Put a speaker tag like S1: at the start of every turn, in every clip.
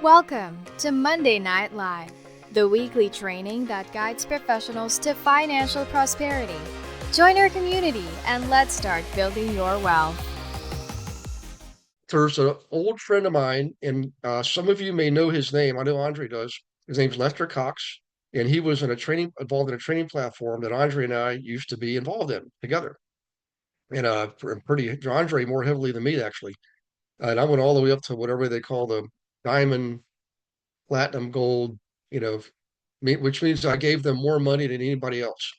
S1: Welcome to Monday Night Live, the weekly training that guides professionals to financial prosperity. Join our community and let's start building your wealth.
S2: There's an old friend of mine, and some of you may know his name. I know Andre does. His name's Lester Cox, and he was involved in a training platform that Andre and I used to be involved in together. And Andre more heavily than me actually. And I went all the way up to whatever they call the diamond, platinum, gold, you know, which means I gave them more money than anybody else.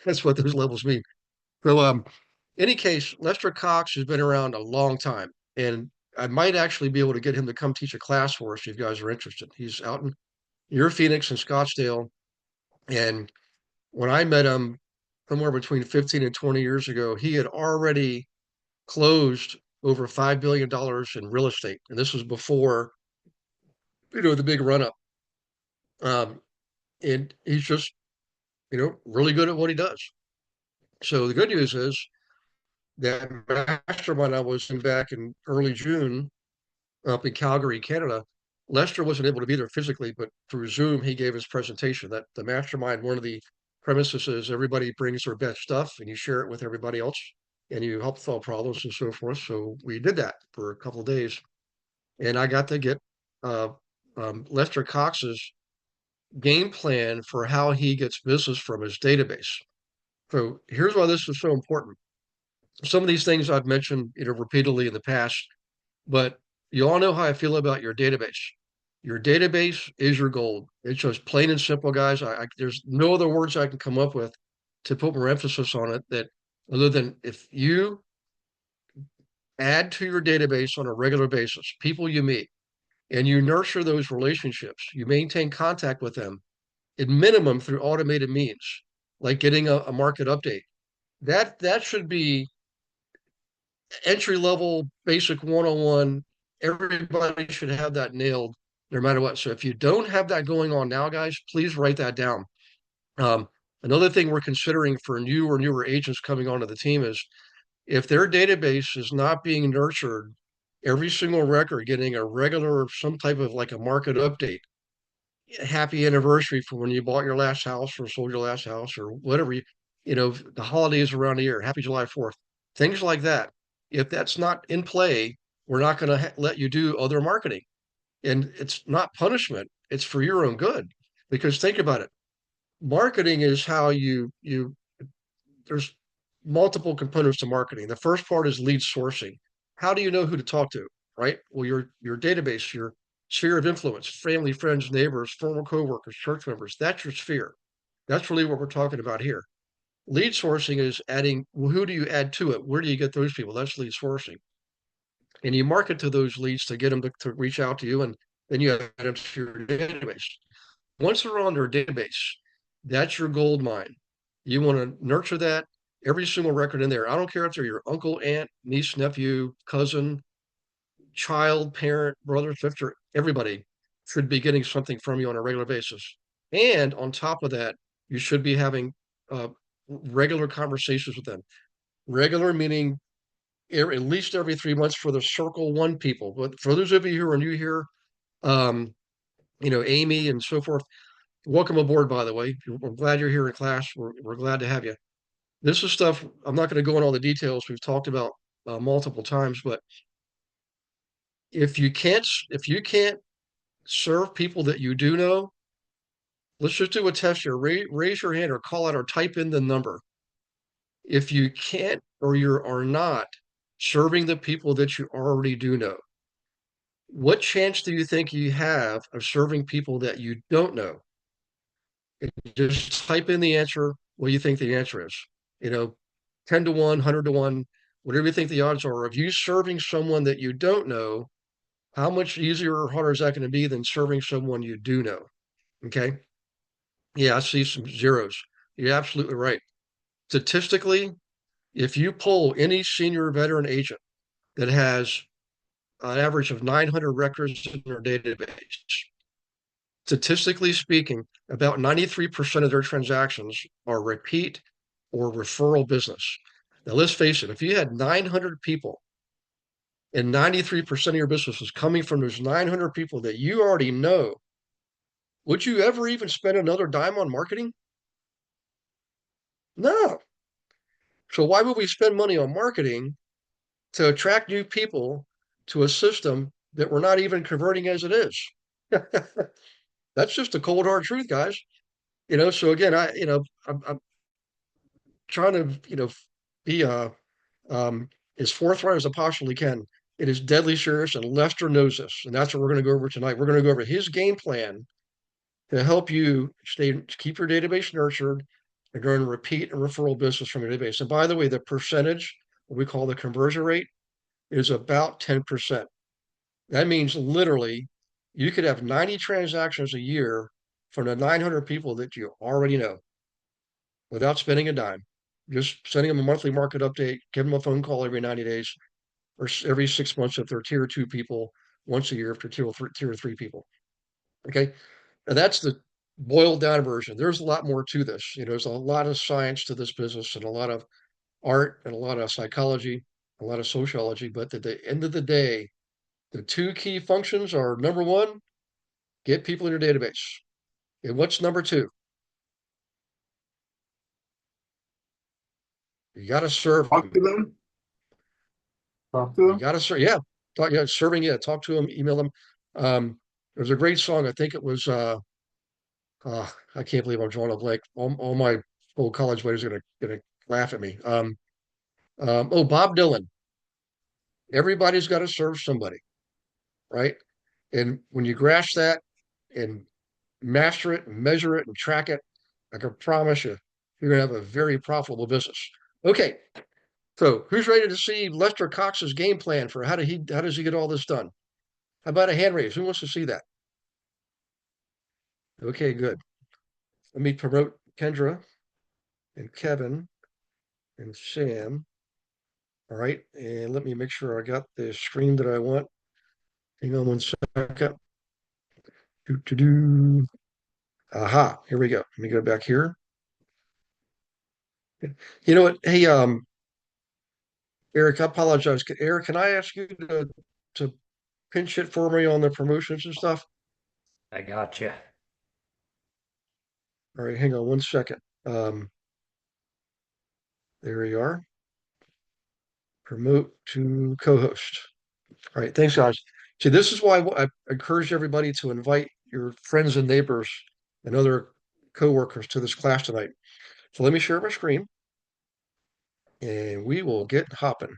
S2: That's what those levels mean. So, any case, Lester Cox has been around a long time, and I might actually be able to get him to come teach a class for us if you guys are interested. He's out in near Phoenix and Scottsdale, and when I met him somewhere between 15 and 20 years ago, he had already closed over $5 billion in real estate, and this was before the big run up. Um, and he's just really good at what he does. So the good news is that mastermind I was in back in early June up in Calgary, Canada. Lester wasn't able to be there physically, but through Zoom, he gave his presentation. That the mastermind, one of the premises is everybody brings their best stuff and you share it with everybody else and you help solve problems and so forth. So we did that for a couple of days. And I got to get uh, Lester Cox's game plan for how he gets business from his database. So here's why this is so important. Some of these things I've mentioned, repeatedly in the past, but you all know how I feel about your database. Your database is your gold. It's just plain and simple, guys. There's no other words I can come up with to put more emphasis on it that other than if you add to your database on a regular basis, people you meet, and you nurture those relationships, you maintain contact with them at minimum through automated means, like getting a market update. That should be entry level, basic 101. Everybody should have that nailed no matter what. So if you don't have that going on now, guys, please write that down. Um, Another thing we're considering for new or newer agents coming onto the team is if their database is not being nurtured, every single record getting a regular, some type of like a market update, happy anniversary for when you bought your last house or sold your last house or whatever, the holidays around the year, happy July 4th, things like that. If that's not in play, we're not going to let you do other marketing. And it's not punishment, it's for your own good. Because think about it. Marketing is how there's multiple components to marketing. The first part is lead sourcing. How do you know who to talk to, right? Well, your database, your sphere of influence, family, friends, neighbors, former coworkers, church members, that's your sphere. That's really what we're talking about here. Lead sourcing is adding, well, who do you add to it? Where do you get those people? That's lead sourcing. And you market to those leads to get them to reach out to you, and then you add them to your database. Once they're on their database, that's your gold mine. You want to nurture that, every single record in there. I don't care if they're your uncle, aunt, niece, nephew, cousin, child, parent, brother, sister, everybody should be getting something from you on a regular basis. And on top of that, you should be having regular conversations with them. Regular meaning at least every 3 months for the circle one people. But for those of you who are new here, um, Amy and so forth, welcome aboard, by the way. We're glad you're here in class. We're glad to have you. This is stuff I'm not going to go in all the details we've talked about multiple times, but if you can't serve people that you do know, let's just do a test here. Raise your hand or call out or type in the number. If you can't or you are not serving the people that you already do know, what chance do you think you have of serving people that you don't know? Just type in the answer, what you think the answer is. You know, 10 to 1, 100 to 1, whatever you think the odds are of you serving someone that you don't know, how much easier or harder is that going to be than serving someone you do know? Okay. Yeah, I see some zeros. You're absolutely right. Statistically, if you pull any senior veteran agent that has an average of 900 records in their database, statistically speaking, about 93% of their transactions are repeat or referral business. Now, let's face it, if you had 900 people and 93% of your business is coming from those 900 people that you already know, would you ever even spend another dime on marketing? No. So why would we spend money on marketing to attract new people to a system that we're not even converting as it is? That's just a cold hard truth, guys. So again, I'm trying to, be as forthright as I possibly can. It is deadly serious, and Lester knows this, and that's what we're going to go over tonight. We're going to go over his game plan to help you keep your database nurtured and grow and repeat and referral business from your database. And by the way, the percentage, what we call the conversion rate, is about 10%. That means literally you could have 90 transactions a year from the 900 people that you already know without spending a dime. Just sending them a monthly market update, give them a phone call every 90 days or every 6 months if they're tier two people, once a year if they're tier three people. Okay. And that's the boiled down version. There's a lot more to this. There's a lot of science to this business and a lot of art and a lot of psychology, a lot of sociology. But at the end of the day, the two key functions are number one, get people in your database. And what's number two? You got to serve
S3: Talk
S2: them.
S3: to them. Talk to
S2: You
S3: them.
S2: got to serve. Yeah. Serving. Yeah. Talk to them, email them. There's a great song. I think it was, I can't believe I'm drawing a blank. All my old college buddies are gonna laugh at me. Oh, Bob Dylan. Everybody's got to serve somebody, right? And when you grasp that and master it and measure it and track it, I can promise you, you're gonna have a very profitable business. Okay, so who's ready to see Lester Cox's game plan for how does he get all this done? How about a hand raise? Who wants to see that? Okay, good. Let me promote Kendra and Kevin and Sam. All right, and let me make sure I got the screen that I want. Hang on one second. Do. Aha, here we go. Let me go back here. You know what? Hey, Eric, I apologize. Eric, can I ask you to pinch it for me on the promotions and stuff?
S4: I got you.
S2: All right, hang on one second. There we are. Promote to co-host. All right, thanks, guys. See, this is why I encourage everybody to invite your friends and neighbors and other coworkers to this class tonight. So let me share my screen and we will get hopping.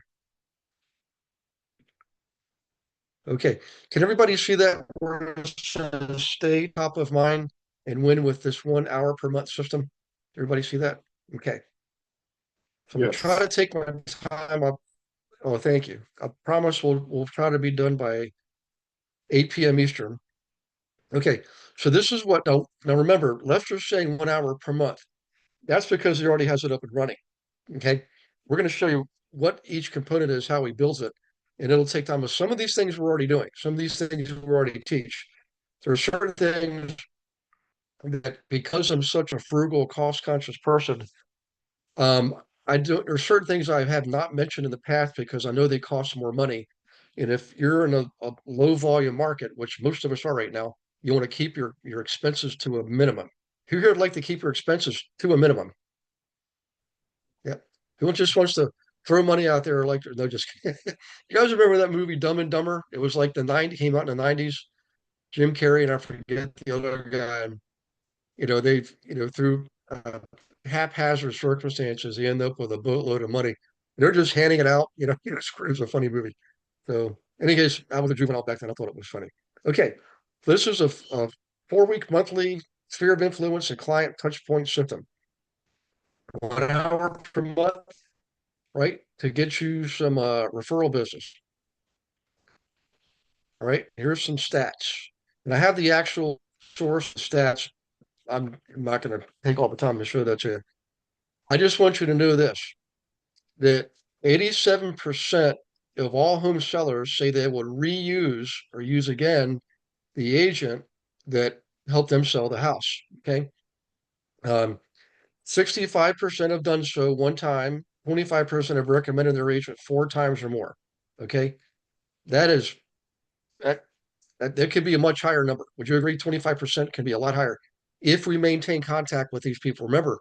S2: Okay, can everybody see that where it says stay top of mind and win with this 1 hour per month system? Everybody see that? Okay. So I'm gonna try
S3: Yes.
S2: to take my time up. Oh, thank you. I promise we'll try to be done by 8 p.m. Eastern. Okay, so this is what now remember, Lester's saying 1 hour per month. That's because he already has it up and running. Okay. We're going to show you what each component is, how he builds it, and it'll take time. But some of these things we're already doing, some of these things we already teach. There are certain things that because I'm such a frugal, cost-conscious person, um, there are certain things I have not mentioned in the past because I know they cost more money. And if you're in a low volume market, which most of us are right now, you want to keep your expenses to a minimum. Who here would like to keep your expenses to a minimum? Yeah. Who just wants to throw money out there like no, just you guys remember that movie Dumb and Dumber? It was like the 90 came out in the 90s. Jim Carrey and I forget the other guy. And, they've, through haphazard circumstances, they end up with a boatload of money. They're just handing it out. It was a funny movie. So, in any case, I was a juvenile back then. I thought it was funny. Okay. This is a 4 week monthly sphere of influence and client touch point system. 1 hour per month, right? To get you some referral business. All right, here's some stats. And I have the actual source stats. I'm not going to take all the time to show that to you. I just want you to know this, that 87% of all home sellers say they would reuse or use again the agent that helped them sell the house. Okay. 65% have done so one time, 25% have recommended their agent 4 times or more. Okay. That is that that could be a much higher number. Would you agree? 25% can be a lot higher if we maintain contact with these people. Remember,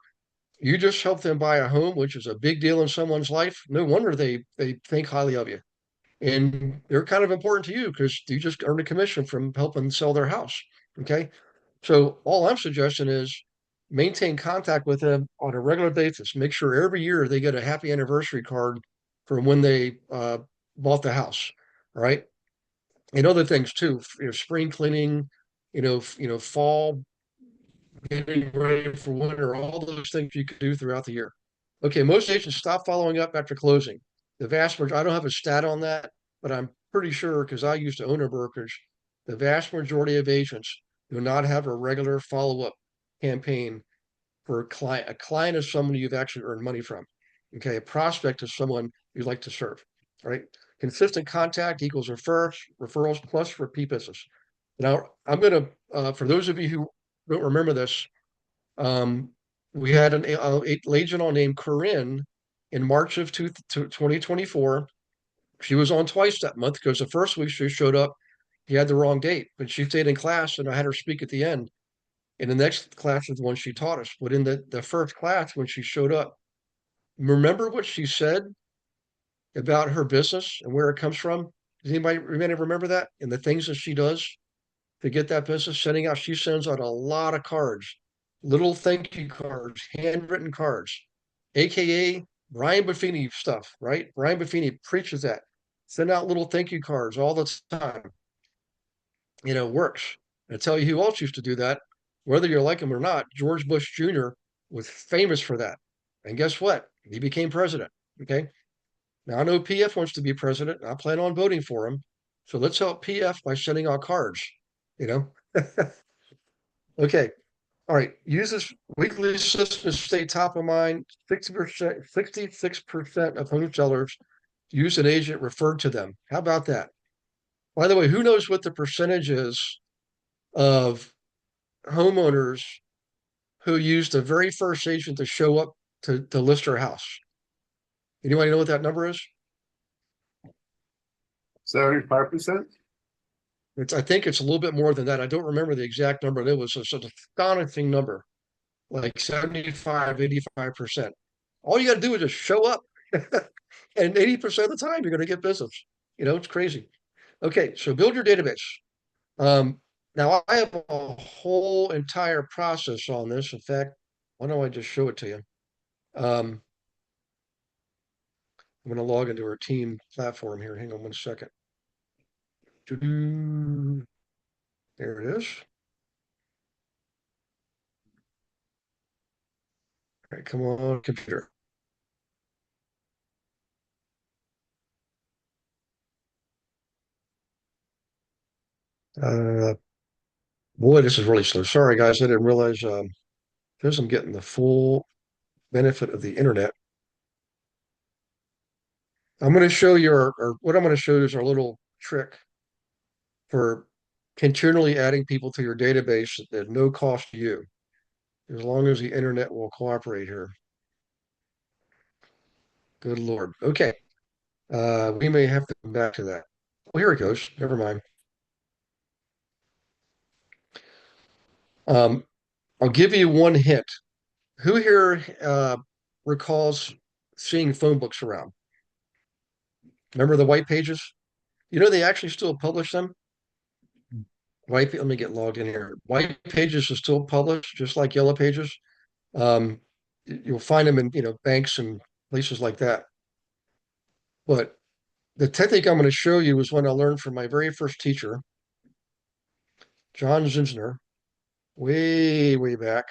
S2: you just help them buy a home, which is a big deal in someone's life. No wonder they think highly of you. And they're kind of important to you because you just earn a commission from helping sell their house. Okay. So all I'm suggesting is maintain contact with them on a regular basis. Make sure every year they get a happy anniversary card from when they bought the house. All right. And other things too, spring cleaning, fall getting ready for winter, all those things you can do throughout the year. Okay, most agents stop following up after closing. The vast majority, I don't have a stat on that, but I'm pretty sure because I used to own a brokerage, the vast majority of agents do not have a regular follow-up campaign for a client. A client is someone you've actually earned money from. Okay, a prospect is someone you'd like to serve. All right. Consistent contact equals referrals plus repeat business. Now, I'm going to, for those of you who don't remember this, um, we had an agent named Corinne in March of 2024. She was on twice that month because the first week she showed up, he had the wrong date, but she stayed in class and I had her speak at the end. And the next class was the one she taught us. But in the first class, when she showed up, remember what she said about her business and where it comes from? Does anybody remember that? And the things that she does to get that business, she sends out a lot of cards, little thank you cards, handwritten cards, AKA Brian Buffini stuff, right? Brian Buffini preaches that. Send out little thank you cards all the time. Works. And I tell you who else used to do that, whether you like him or not, George Bush Jr. was famous for that. And guess what? He became president. Okay. Now I know PF wants to be president. I plan on voting for him. So let's help PF by sending out cards, you know? Okay. All right. Use this weekly system to stay top of mind. 60%, 66% of home sellers use an agent referred to them. How about that? By the way, who knows what the percentage is of homeowners who use the very first agent to show up to list their house? Anybody know what that number is?
S3: 75%.
S2: I think it's a little bit more than that. I don't remember the exact number. It was such an astonishing number, like 75, 85%. All you got to do is just show up. And 80% of the time, you're going to get business. It's crazy. Okay, so build your database. Now, I have a whole entire process on this. In fact, why don't I just show it to you? I'm going to log into our team platform here. Hang on one second. There it is. All right, come on, computer. Boy, this is really slow. Sorry, guys. I didn't realize because I'm getting the full benefit of the internet. I'm going to show you, or what I'm going to show you is our little trick for continually adding people to your database at no cost to you, as long as the internet will cooperate here. Good Lord. Okay. We may have to come back to that. Well, here it goes. Never mind. I'll give you one hint. Who here recalls seeing phone books around? Remember the white pages? They actually still publish them. Let me get logged in here. White pages are still published, just like yellow pages. You'll find them in, banks and places like that. But the technique I'm going to show you is one I learned from my very first teacher, John Zinsner, way, way back,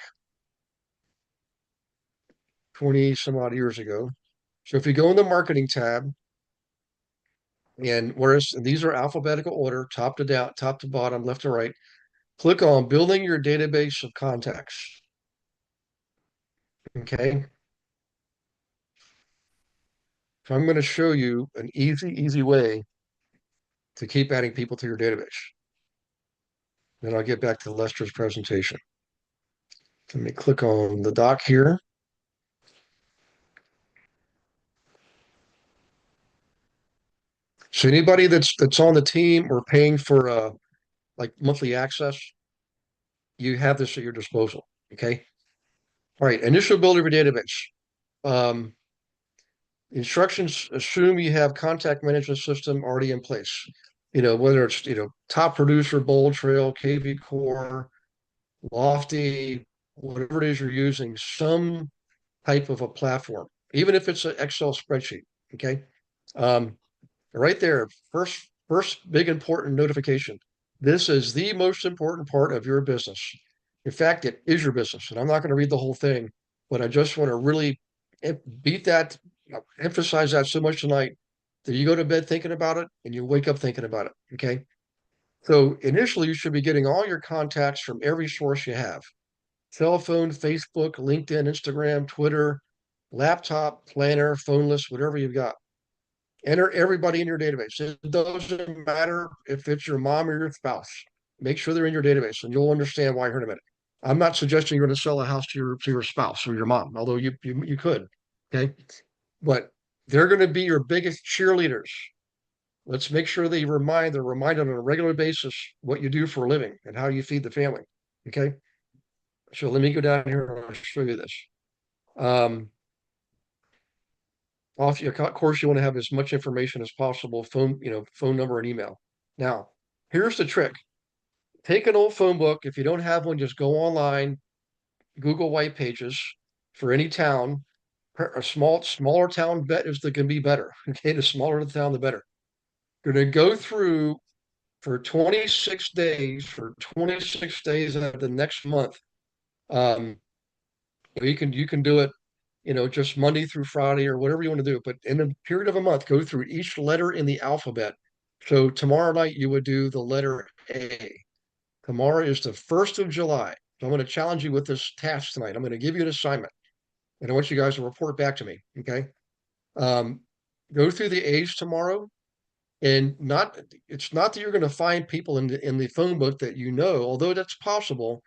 S2: 20 some odd years ago. So if you go in the marketing tab, and whereas these are alphabetical order, top to down, top to bottom, left to right, click on building your database of contacts. Okay. So I'm going to show you an easy way to keep adding people to your database. Then I'll get back to Lester's presentation. Let me click on the doc here. So anybody that's on the team or paying for like monthly access, you have this at your disposal. Okay. All right. Initial build of your database. Um, Instructions assume you have contact management system already in place. Whether it's top producer, Bold Trail, KV Core, Lofty, whatever it is you're using, some type of a platform, even if it's an Excel spreadsheet. Okay. Um, right there, first big important notification. This is the most important part of your business. In fact, it is your business. And I'm not going to read the whole thing, but I just want to really beat that, emphasize that so much tonight that you go to bed thinking about it and you wake up thinking about it. Okay. So initially, you should be getting all your contacts from every source you have: cell phone, Facebook, LinkedIn, Instagram, Twitter, laptop, planner, phone list, whatever you've got. Enter everybody in your database. It doesn't matter if it's your mom or your spouse. Make sure they're in your database, and you'll understand why here in a minute. I'm not suggesting you're going to sell a house to your spouse or your mom, although you could. Okay, but they're going to be your biggest cheerleaders. Let's make sure they're reminded on a regular basis what you do for a living and how you feed the family. Okay, so let me go down here and I'll show you this. Of course, you want to have as much information as possible, phone number and email. Now, here's the trick. Take an old phone book. If you don't have one, just go online, Google white pages for any town. A smaller town bet is that can be better. Okay, the smaller the town, the better. You're going to go through for 26 days, of the next month. Um, you can do it just Monday through Friday or whatever you want to do. But in a period of a month, go through each letter in the alphabet. So tomorrow night, you would do the letter A. Tomorrow is the 1st of July. So I'm going to challenge you with this task tonight. I'm going to give you an assignment, and I want you guys to report back to me. Okay. Um, Go through the A's tomorrow. And it's not that you're going to find people in the phone book that although that's possible,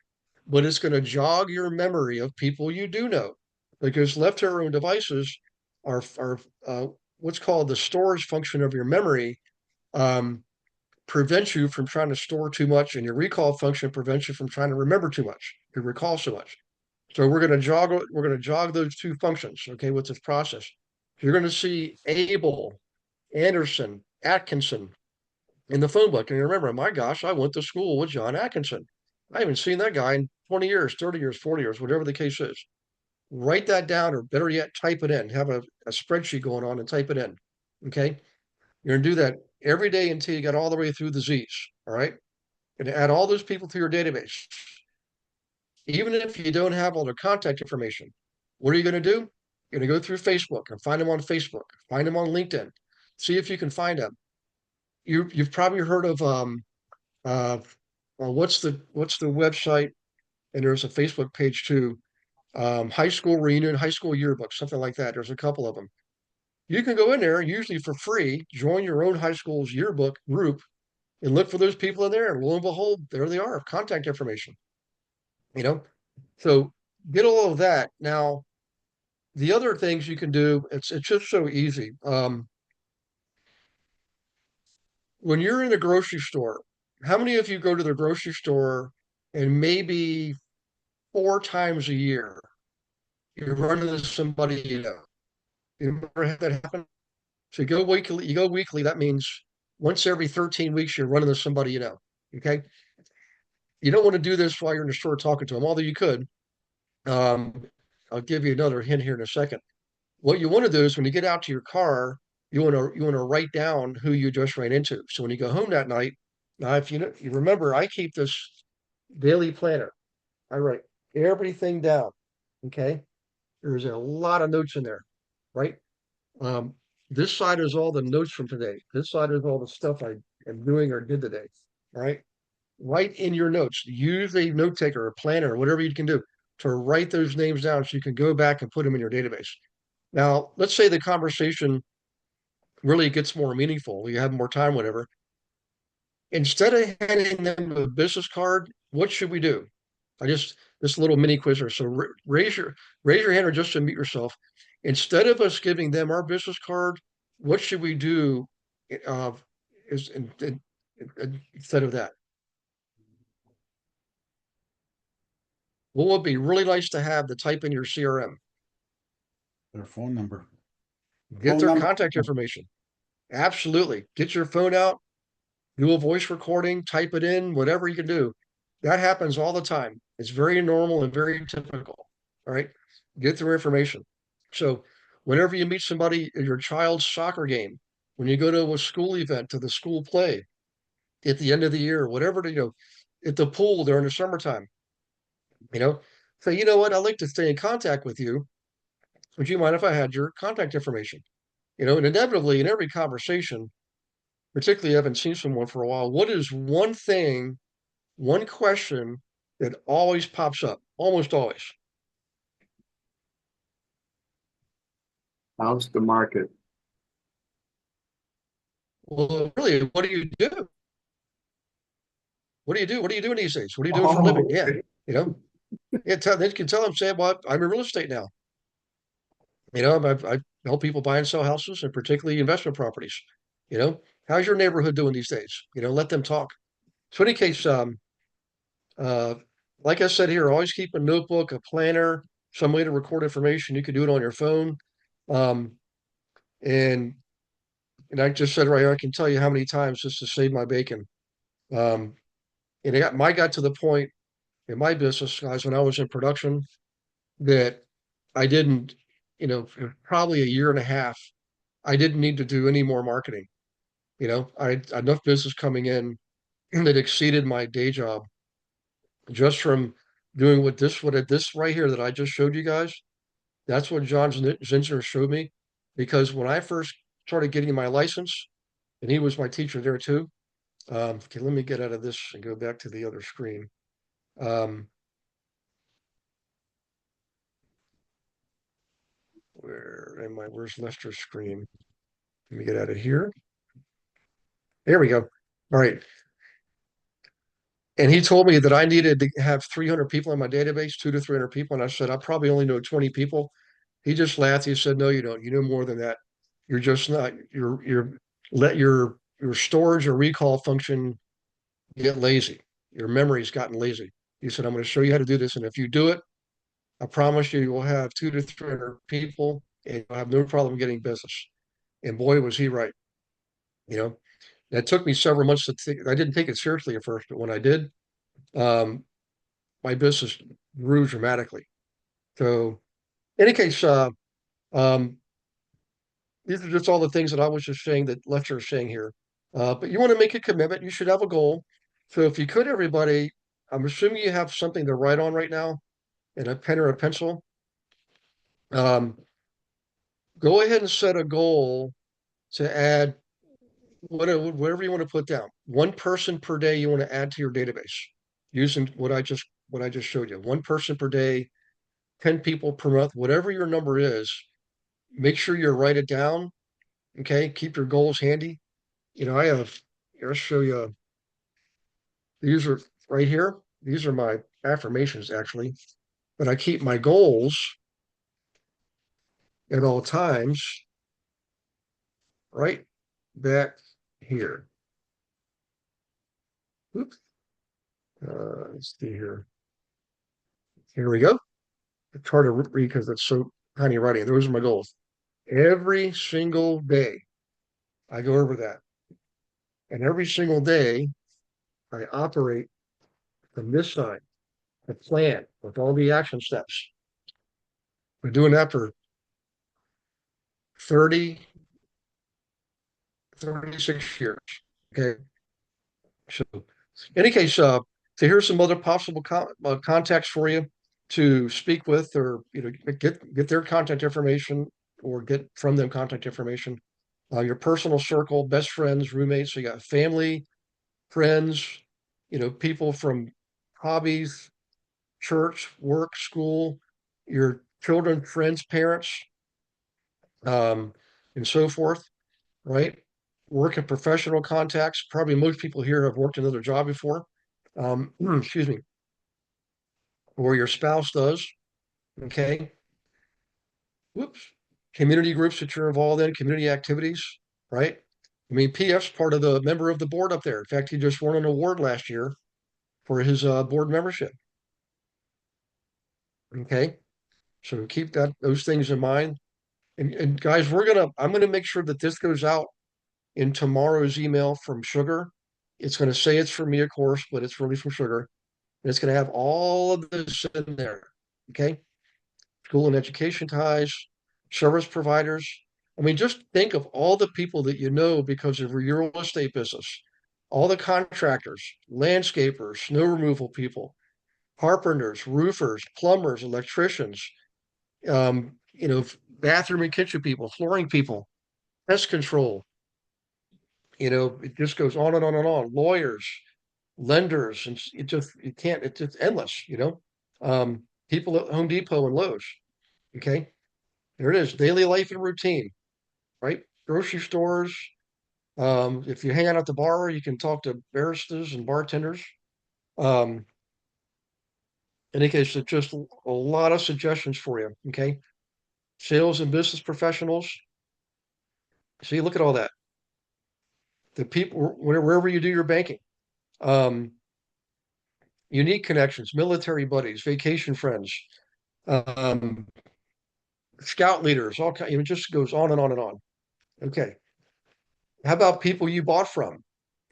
S2: but it's going to jog your memory of people you do know, because left to our own devices are what's called the storage function of your memory, um, prevents you from trying to store too much, and your recall function prevents you from trying to remember too much, to recall so much. So we're going to jog those two functions, okay, with this process. So you're going to see Abel, Anderson, Atkinson in the phone book. And you remember, my gosh, I went to school with John Atkinson. I haven't seen that guy in 20 years, 30 years, 40 years, whatever the case is. Write that down, or better yet, type it in. Have a spreadsheet going on and type it in. Okay. You're going to do that every day until you get all the way through the Z's. All right. And add all those people to your database. Even if you don't have all their contact information, what are you going to do? You're going to go through Facebook and find them on Facebook, find them on LinkedIn, see if you can find them. You've probably heard of uh, well, what's the website? And there's a Facebook page too. High school reunion, high school yearbook, something like that. There's a couple of them. You can go in there, usually for free, join your own high school's yearbook group and look for those people in there. And lo and behold, there they are, contact information. You know, so get all of that. Now, the other things you can do, it's just so easy. When you're in the grocery store, how many of you go to the grocery store and maybe 4 times a year you're running into somebody you know? You ever had that happen? So you go weekly, that means once every 13 weeks you're running into somebody you know. Okay. You don't want to do this while you're in the store talking to them, although you could. Um, I'll give you another hint here in a second. What you want to do is when you get out to your car, you want to write down who you just ran into. So when you go home that night, now if you remember, I keep this daily planner. I write everything down. Okay. There's a lot of notes in there, right? Um, this side is all the notes from today. This side is all the stuff I am doing or did today. All right. Write in your notes. Use a note taker or planner or whatever you can do to write those names down so you can go back and put them in your database. Now, let's say the conversation really gets more meaningful. You have more time, whatever. Instead of handing them a business card, what should we do? This little mini quizzer. So raise your hand or just to meet yourself. Instead of us giving them our business card, what should we do uh, instead of that. What would be really nice to have to type in your CRM?
S3: Their phone number.
S2: Get
S3: Phone
S2: their
S3: number.
S2: contact information. Absolutely. Get your phone out, do a voice recording, type it in, whatever you can do. That happens all the time. It's very normal and very typical. All right. Get their information. So whenever you meet somebody at your child's soccer game, when you go to a school event, to the school play, at the end of the year, whatever, at the pool during the summertime, say, you know what, I'd like to stay in contact with you. Would you mind if I had your contact information? And inevitably in every conversation, particularly if I haven't seen someone for a while, what is one thing, one question that always pops up, almost always?
S5: How's the market?
S2: Well, really, what do you do? What do you do? What are you doing these days? What are you doing for a living? Yeah,
S5: okay.
S2: they can tell them, say, well, I'm in real estate now. I help people buy and sell houses, and particularly investment properties. How's your neighborhood doing these days? Let them talk. So, in any case, uh, like I said here, always keep a notebook, a planner, some way to record information. You can do it on your phone. Um, and and I just said right here, I can tell you how many times just to save my bacon. Um, and got to the point in my business, guys, when I was in production, that I didn't, for probably a year and a half, I didn't need to do any more marketing. I had enough business coming in that exceeded my day job just from doing this right here that I just showed you guys. That's what John Zinsner showed me, because when I first started getting my license, and he was my teacher there too. Okay, let me get out of this and go back to the other screen. Um, where's Lester's screen? Let me get out of here. There we go. All right. And he told me that I needed to have 300 people in my database, 200 to 300 people. And I said, I probably only know 20 people. He just laughed. He said, no, you don't. You know more than that. You're just not, let your storage or recall function get lazy. Your memory's gotten lazy. He said, I'm going to show you how to do this. And if you do it, I promise you, you will have 200 to 300 people and you'll have no problem getting business. And boy, was he right. You know, that took me several months to think. I didn't take it seriously at first, but when I did, um, my business grew dramatically. So, in any case, um, these are just all the things that I was just saying that Lester is saying here. But you want to make a commitment, you should have a goal. So, if you could, everybody, I'm assuming you have something to write on right now and a pen or a pencil. Um, Go ahead and set a goal to add whatever you want to put down. One person per day you want to add to your database using what I just showed you. One person per day, 10 people per month, whatever your number is, make sure you write it down. Okay. Keep your goals handy. I'll show you. These are right here. These are my affirmations actually, but I keep my goals at all times right back here. Oops. Let's see here. Here we go. It's hard to read because it's so tiny writing. Those are my goals. Every single day, I go over that. And every single day, I operate from this side, the plan with all the action steps. We're doing that for 30, 36 years. Okay. So, in any case, so here's some other possible contacts for you to speak with, or get their contact information, or get from them contact information. Your personal circle, best friends, roommates. So you got family, friends, people from hobbies, church, work, school, your children, friends, parents, um, and so forth, right? Work and professional contacts. Probably most people here have worked another job before. Excuse me, or your spouse does. Okay. Whoops. Community groups that you're involved in, community activities, right? I mean, PF's part of the member of the board up there. In fact, he just won an award last year for his board membership. Okay, so keep those things in mind. And guys, I'm gonna make sure that this goes out in tomorrow's email from Sugar. It's gonna say it's from me, of course, but it's really from Sugar. And it's gonna have all of this in there. Okay, school and education ties, service providers. I mean, just think of all the people that you know because of your real estate business, all the contractors, landscapers, snow removal people, carpenters, roofers, plumbers, electricians, bathroom and kitchen people, flooring people, pest control. It just goes on and on and on. Lawyers, lenders, and it's just endless. People at Home Depot and Lowe's. Okay, there it is. Daily life and routine, right? Grocery stores. If you hang out at the bar, you can talk to baristas and bartenders. Um, in any case, it's just a lot of suggestions for you. Okay, sales and business professionals. See, look at all that. The people wherever you do your banking. Um, unique connections, military buddies, vacation friends, um, scout leaders, all kind. It just goes on and on and on. Okay, how about people you bought from?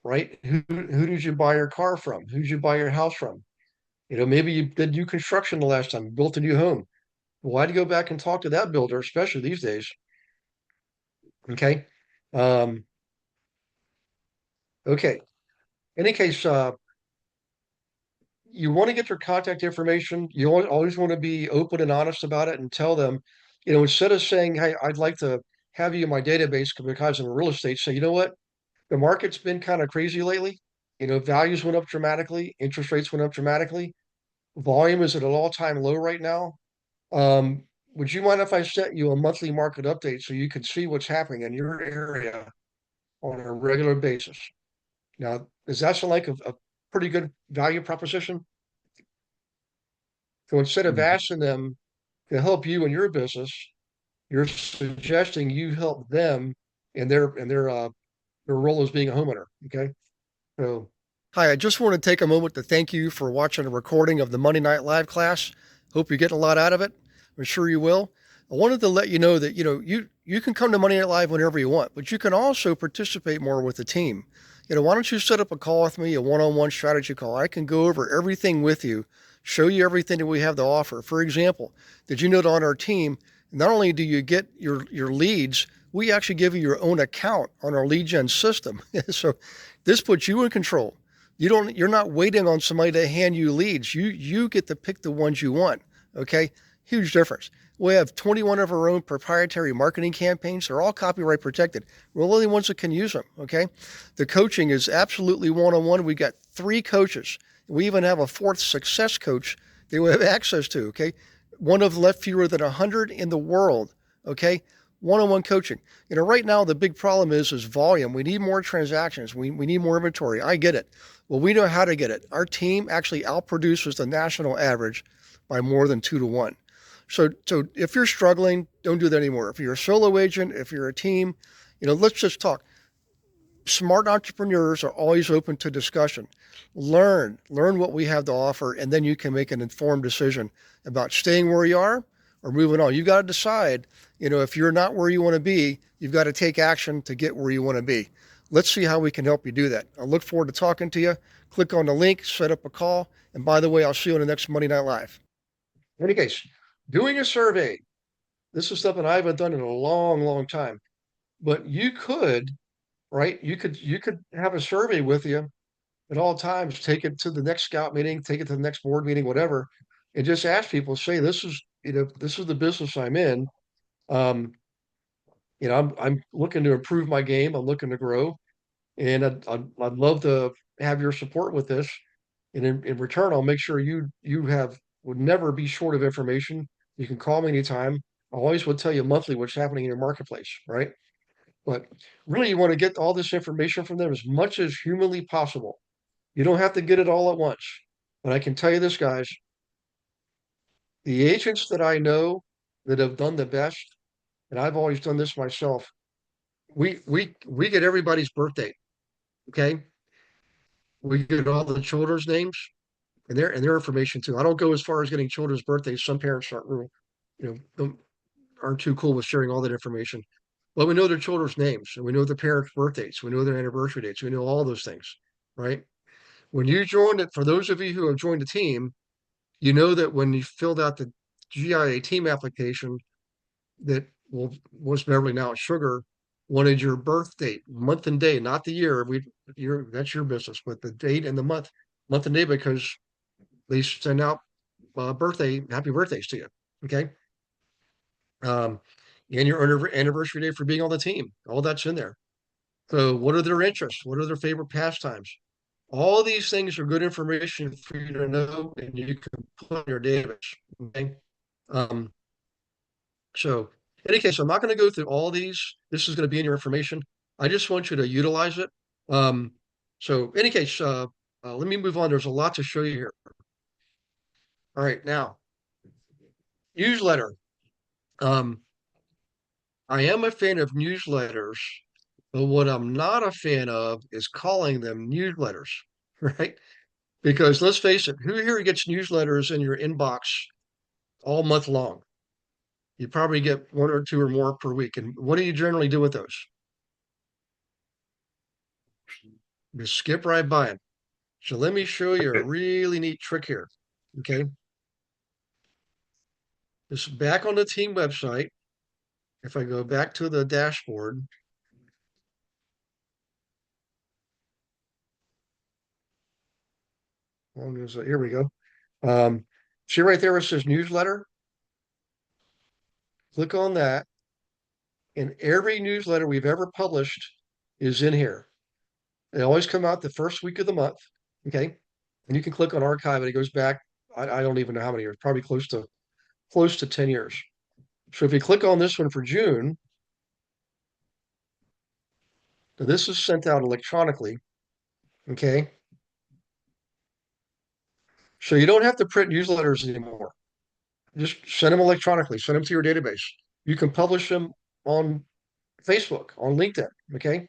S2: Right? Who did you buy your car from? Who did you buy your house from? Maybe you did new construction the last time, built a new home. Why do you go back and talk to that builder, especially these days? Okay. Um, okay. In any case, you want to get their contact information. You always want to be open and honest about it and tell them, instead of saying, "Hey, I'd like to have you in my database because I'm in real estate," say, "You know what? The market's been kind of crazy lately. Values went up dramatically, interest rates went up dramatically. Volume is at an all-time low right now. Would you mind if I set you a monthly market update so you can see what's happening in your area on a regular basis?" Now, does that sound like a pretty good value proposition? So instead of asking them to help you in your business, you're suggesting you help them in their role as being a homeowner. Okay. So hi, I just want to take a moment to thank you for watching a recording of the Monday Night Live class. Hope you're getting a lot out of it. I'm sure you will. I wanted to let you know that, you can come to Monday Night Live whenever you want, but you can also participate more with the team. Why don't you set up a call with me, a one-on-one strategy call? I can go over everything with you, show you everything that we have to offer. For example, did you know that on our team, not only do you get your leads, we actually give you your own account on our lead gen system. So this puts you in control. You're not waiting on somebody to hand you leads. You get to pick the ones you want. Okay. Huge difference. We have 21 of our own proprietary marketing campaigns. They're all copyright protected. We're the only ones that can use them. Okay. The coaching is absolutely one-on-one. We got 3 coaches. We even have a 4th success coach that we have access to. Okay. One of left fewer than 100 in the world. Okay. One-on-one coaching. Right now the big problem is volume. We need more transactions. We need more inventory. I get it. Well, we know how to get it. Our team actually outproduces the national average by more than 2 to 1. So if you're struggling, don't do that anymore. If you're a solo agent, if you're a team, let's just talk. Smart entrepreneurs are always open to discussion. Learn what we have to offer, and then you can make an informed decision about staying where you are or moving on. You've got to decide, if you're not where you want to be, you've got to take action to get where you want to be. Let's see how we can help you do that. I look forward to talking to you. Click on the link, set up a call. And by the way, I'll see you on the next Monday Night Live. In any case, doing a survey. This is something I haven't done in a long, long time. But you could, right? You could have a survey with you at all times. Take it to the next scout meeting, take it to the next board meeting, whatever, and just ask people. Say, this is the business I'm in. Um, I'm looking to improve my game. I'm looking to grow, and I'd love to have your support with this. And in return, I'll make sure would never be short of information. You can call me anytime. I always will tell you monthly what's happening in your marketplace, right? But really, you want to get all this information from them as much as humanly possible. You don't have to get it all at once. But I can tell you this, guys, the agents that I know that have done the best, and I've always done this myself, we get everybody's birthday. Okay. We get all the children's names and their information too. I don't go as far as getting children's birthdays. Some parents aren't real, aren't too cool with sharing all that information. But we know their children's names and we know their parents' birthdays. We know their anniversary dates. We know all those things, right? When you joined it, for those of you who have joined the team, you know that when you filled out the GIA team application, that was Beverly now Sugar wanted your birth date, month and day, not the year. That's your business, but the date and the month and day, because they send out happy birthdays to you. Okay. Um, and your anniversary day for being on the team. All that's in there. So, what are their interests? What are their favorite pastimes? All these things are good information for you to know, and you can put in your database. Okay. Um, so, in any case, I'm not going to go through all these. This is going to be in your information. I just want you to utilize it. Um, so, in any case, let me move on. There's a lot to show you here. All right, now newsletter. Um, I am a fan of newsletters, but what I'm not a fan of is calling them newsletters, right? Because let's face it, who here gets newsletters in your inbox all month long? You probably get one or two or more per week. And what do you generally do with those? You skip right by them. So let me show you a really neat trick here. Okay. This back on the team website. If I go back to the dashboard, here we go. See right there where it says newsletter? Click on that. And every newsletter we've ever published is in here. They always come out the first week of the month. Okay. And you can click on archive and it goes back. I don't even know how many years, probably close to 10 years. So if you click on this one for June, this is sent out electronically. Okay. So you don't have to print newsletters anymore. Just send them electronically, send them to your database. You can publish them on Facebook, on LinkedIn. Okay.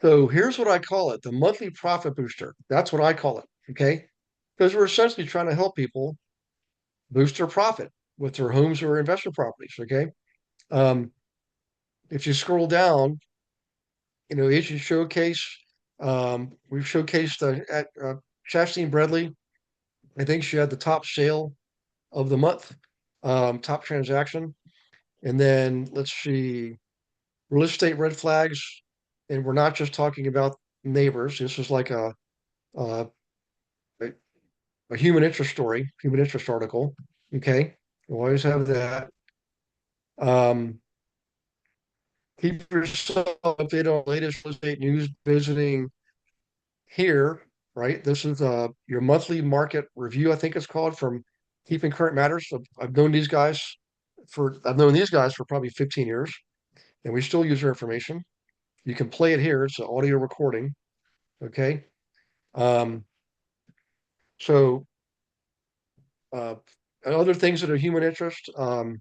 S2: So here's what I call it, the monthly profit booster. That's what I call it. Okay. Because we're essentially trying to help people boost their profit with their homes or investment properties. Okay. Um, if you scroll down, Asian Showcase, we've showcased at Chastine Bradley. I think she had the top sale of the month, top transaction. And then let's see, real estate red flags. And we're not just talking about neighbors. This is like a, a human interest story, human interest article. Okay. We'll always have that. Um, keep yourself updated on latest real estate news visiting here, right? This is your monthly market review, I think it's called, from Keeping Current Matters. I've known these guys for probably 15 years, and we still use their information. You can play it here. It's an audio recording. Okay. Um, so uh, other things that are human interest, how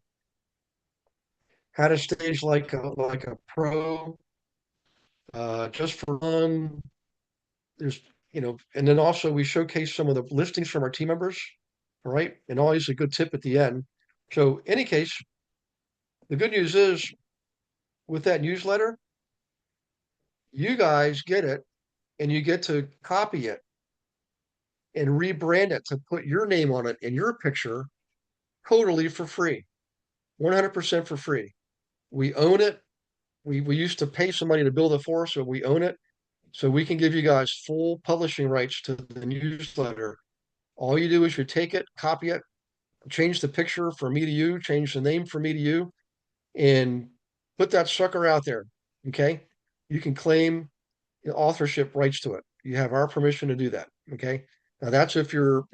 S2: to stage like a pro, just for fun. There's, and then also we showcase some of the listings from our team members. All right. And always a good tip at the end. So, any case, the good news is with that newsletter, you guys get it and you get to copy it and rebrand it to put your name on it and your picture totally for free, 100% for free. We own it. We used to pay somebody to build it for us, so we own it. So we can give you guys full publishing rights to the newsletter. All you do is you take it, copy it, change the picture from me to you, change the name from me to you, and put that sucker out there. Okay. You can claim authorship rights to it. You have our permission to do that. Okay. Now that's if you're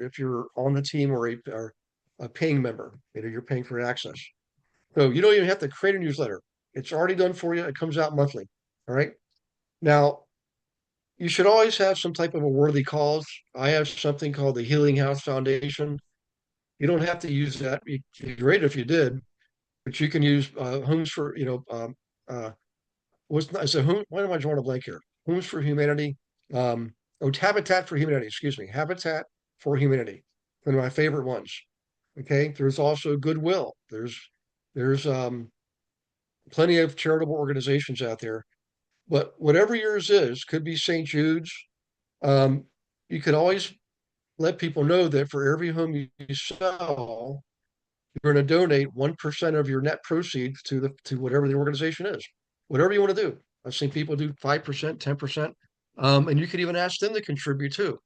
S2: on the team or a paying member, you're paying for access. So you don't even have to create a newsletter. It's already done for you. It comes out monthly. All right. Now you should always have some type of a worthy cause. I have something called the Healing House Foundation. You don't have to use that. It'd be great if you did, but you can use homes for uh, I said, why am I drawing a blank here? Homes for Humanity. Habitat for Humanity, excuse me. Habitat for Humanity. One of my favorite ones. Okay. There's also Goodwill. There's plenty of charitable organizations out there. But whatever yours is, could be St. Jude's. Um, you could always let people know that for every home you sell, you're going to donate 1% of your net proceeds to whatever the organization is. Whatever you want to do. I've seen people do 5%, 10%. And you could even ask them to contribute too,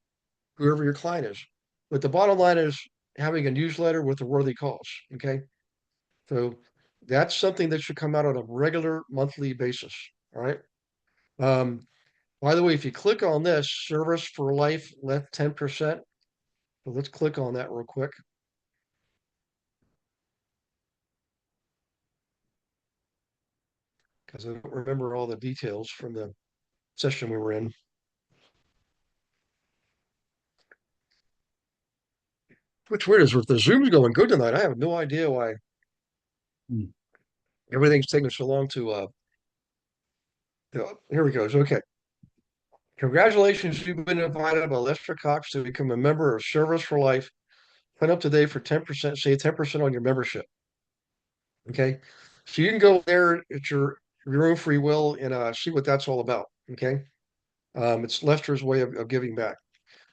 S2: whoever your client is. But the bottom line is having a newsletter with a worthy cause. Okay. So that's something that should come out on a regular monthly basis. All right. Um, by the way, if you click on this, Service for Life left 10%. So let's click on that real quick. Because I don't remember all the details from the session we were in. What's weird is with the Zoom's going good tonight. I have no idea why
S3: Hmm.
S2: everything's taking so long to here we go. Okay. Congratulations, you've been invited by Lester Cox to become a member of Service for Life. Sign up today for 10%, save 10% on your membership. Okay. So you can go there at your own free will and see what that's all about. Okay. It's Lester's way of giving back.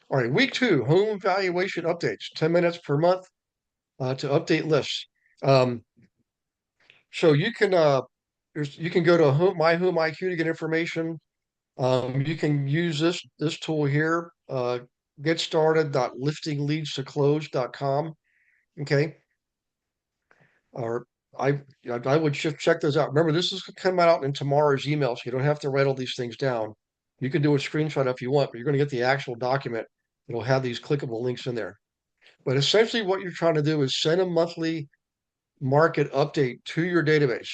S2: All right, week 2, home valuation updates, 10 minutes per month to update lists. So you can you can go to My Home IQ to get information. You can use this tool here, get started.listingleadstoclose.com. Okay. Or I would check those out. Remember, this is coming out in tomorrow's email, so you don't have to write all these things down. You can do a screenshot if you want, but you're going to get the actual document. It'll have these clickable links in there. But essentially, what you're trying to do is send a monthly market update to your database.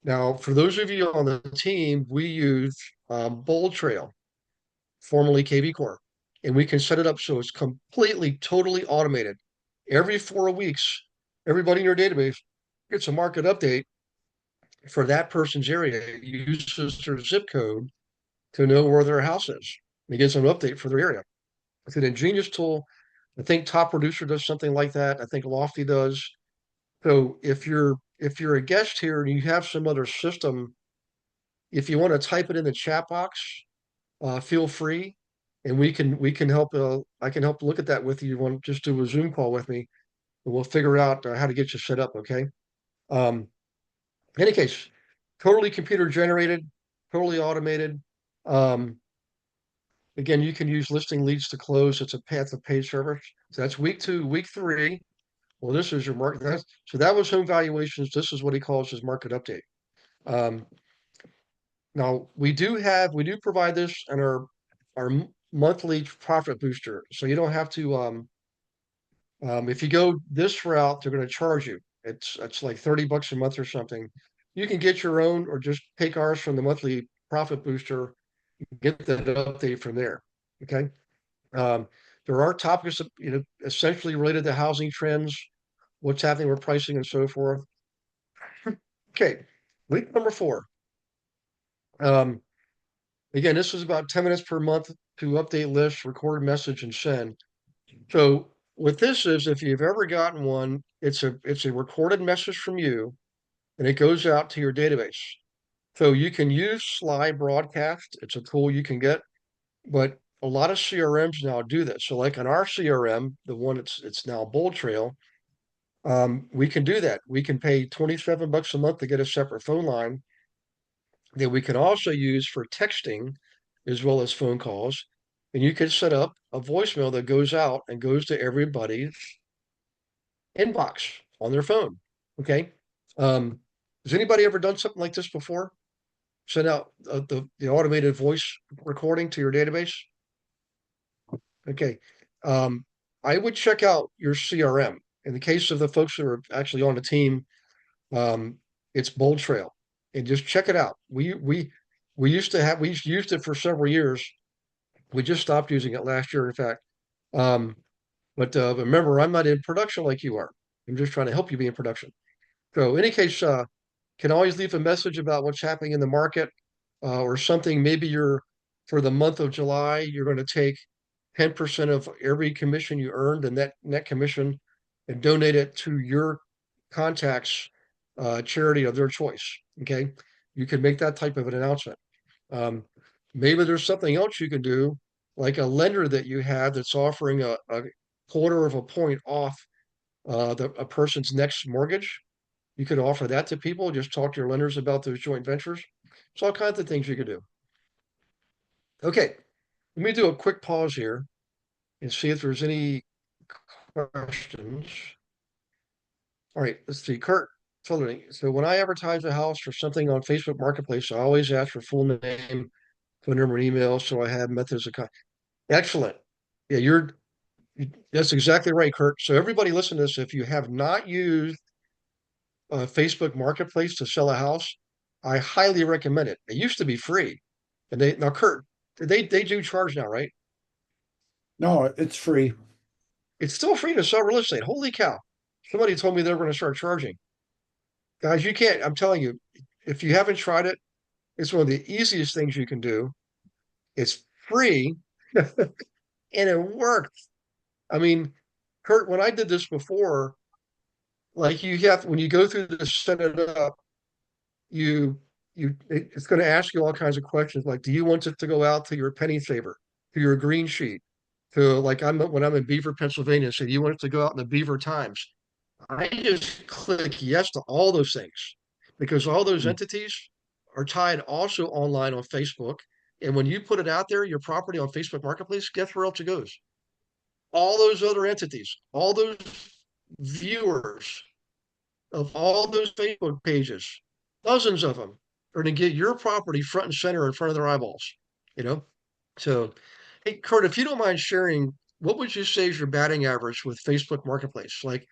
S2: Now, for those of you on the team, we use Bold Trail, formerly KV Core, and we can set it up so it's completely, totally automated. Every 4 weeks, everybody in your database gets a market update for that person's area. It uses their zip code to know where their house is. It gives them an update for their area. It's an ingenious tool. I think Top Producer does something like that. I think Lofty does. So if you're a guest here and you have some other system, if you want to type it in the chat box, feel free, and we can help. I can help look at that with you. You want to just do a Zoom call with me, and we'll figure out how to get you set up. Okay. Um, in any case, totally computer generated, totally automated. Um, again, you can use listing leads to close. It's a path of paid service. So that's week 2, week 3. Well, this is your market. So that was home valuations. This is what he calls his market update. Um, now we do provide this in our monthly profit booster. So you don't have to if you go this route, they're going to charge you. It's like $30 a month or something. You can get your own or just take ours from the monthly profit booster, get that update from there. Okay. Um, there are topics, essentially related to housing trends, what's happening with pricing and so forth. Okay, week number 4. Um, again, this is about 10 minutes per month to update lists, record message, and send. So what this is, if you've ever gotten one, it's a recorded message from you, and it goes out to your database. So you can use Slide Broadcast. It's a tool you can get, but a lot of CRMs now do this. So like on our CRM, the one it's now Bold Trail, we can do that. We can pay $27 a month to get a separate phone line that we can also use for texting as well as phone calls. And you can set up a voicemail that goes out and goes to everybody's inbox on their phone. Okay. Has anybody ever done something like this before? Send out the automated voice recording to your database? Okay. I would check out your CRM. In the case of the folks that are actually on the team, it's Bold Trail, and just check it out. We used it for several years. We just stopped using it last year, in fact. But remember, I'm not in production like you are. I'm just trying to help you be in production. So, in any case, can always leave a message about what's happening in the market. or something. Maybe for the month of July, you're going to take 10% of every commission you earned, the net commission, and donate it to your contacts charity of their choice. Okay. You can make that type of an announcement. Um, maybe there's something else you can do, like a lender that you have that's offering a quarter of a point off a person's next mortgage. You could offer that to people. Just talk to your lenders about those joint ventures. There's all kinds of things you could do. Okay, let me do a quick pause here and see if there's any questions. All right, let's see. Kurt, so when I advertise a house or something on Facebook Marketplace, I always ask for full name, phone number, and email, so I have methods of contact. Excellent. Yeah, that's exactly right, Kurt. So everybody listen to this. If you have not used Facebook Marketplace to sell a house, I highly recommend it. It used to be free, and they now Kurt, they do charge now, right?
S3: No, it's free.
S2: It's still free to sell real estate. Holy cow! Somebody told me they were going to start charging. Guys, you can't. I'm telling you, if you haven't tried it, it's one of the easiest things you can do. It's free, and it works. I mean, Kurt, when I did this before, like you have when you go through the set it up, you it's going to ask you all kinds of questions like, do you want it to go out to your penny saver, to your green sheet, to like when I'm in Beaver, Pennsylvania, say, do you want it to go out in the Beaver Times? I just click yes to all those things because all those
S3: Mm.
S2: entities are tied also online on Facebook. And when you put it out there, your property on Facebook Marketplace, guess where else it goes? All those other entities, all those viewers of all those Facebook pages, dozens of them, are to get your property front and center in front of their eyeballs, you know? So, hey, Kurt, if you don't mind sharing, what would you say is your batting average with Facebook Marketplace? Like,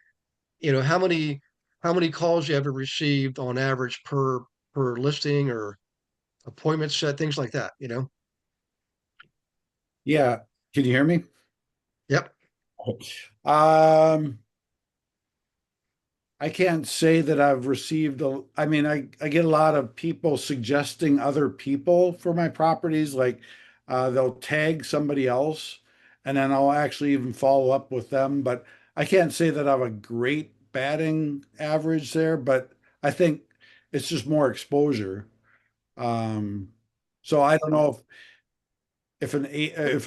S2: how many calls you ever received on average per listing or appointment set, things like that, you know?
S3: Yeah. Can you hear me?
S2: Yep.
S3: Um, I can't say that I've received I mean, I get a lot of people suggesting other people for my properties, like they'll tag somebody else and then I'll actually even follow up with them. But I can't say that I have a great batting average there, but I think it's just more exposure. Um, so I don't know if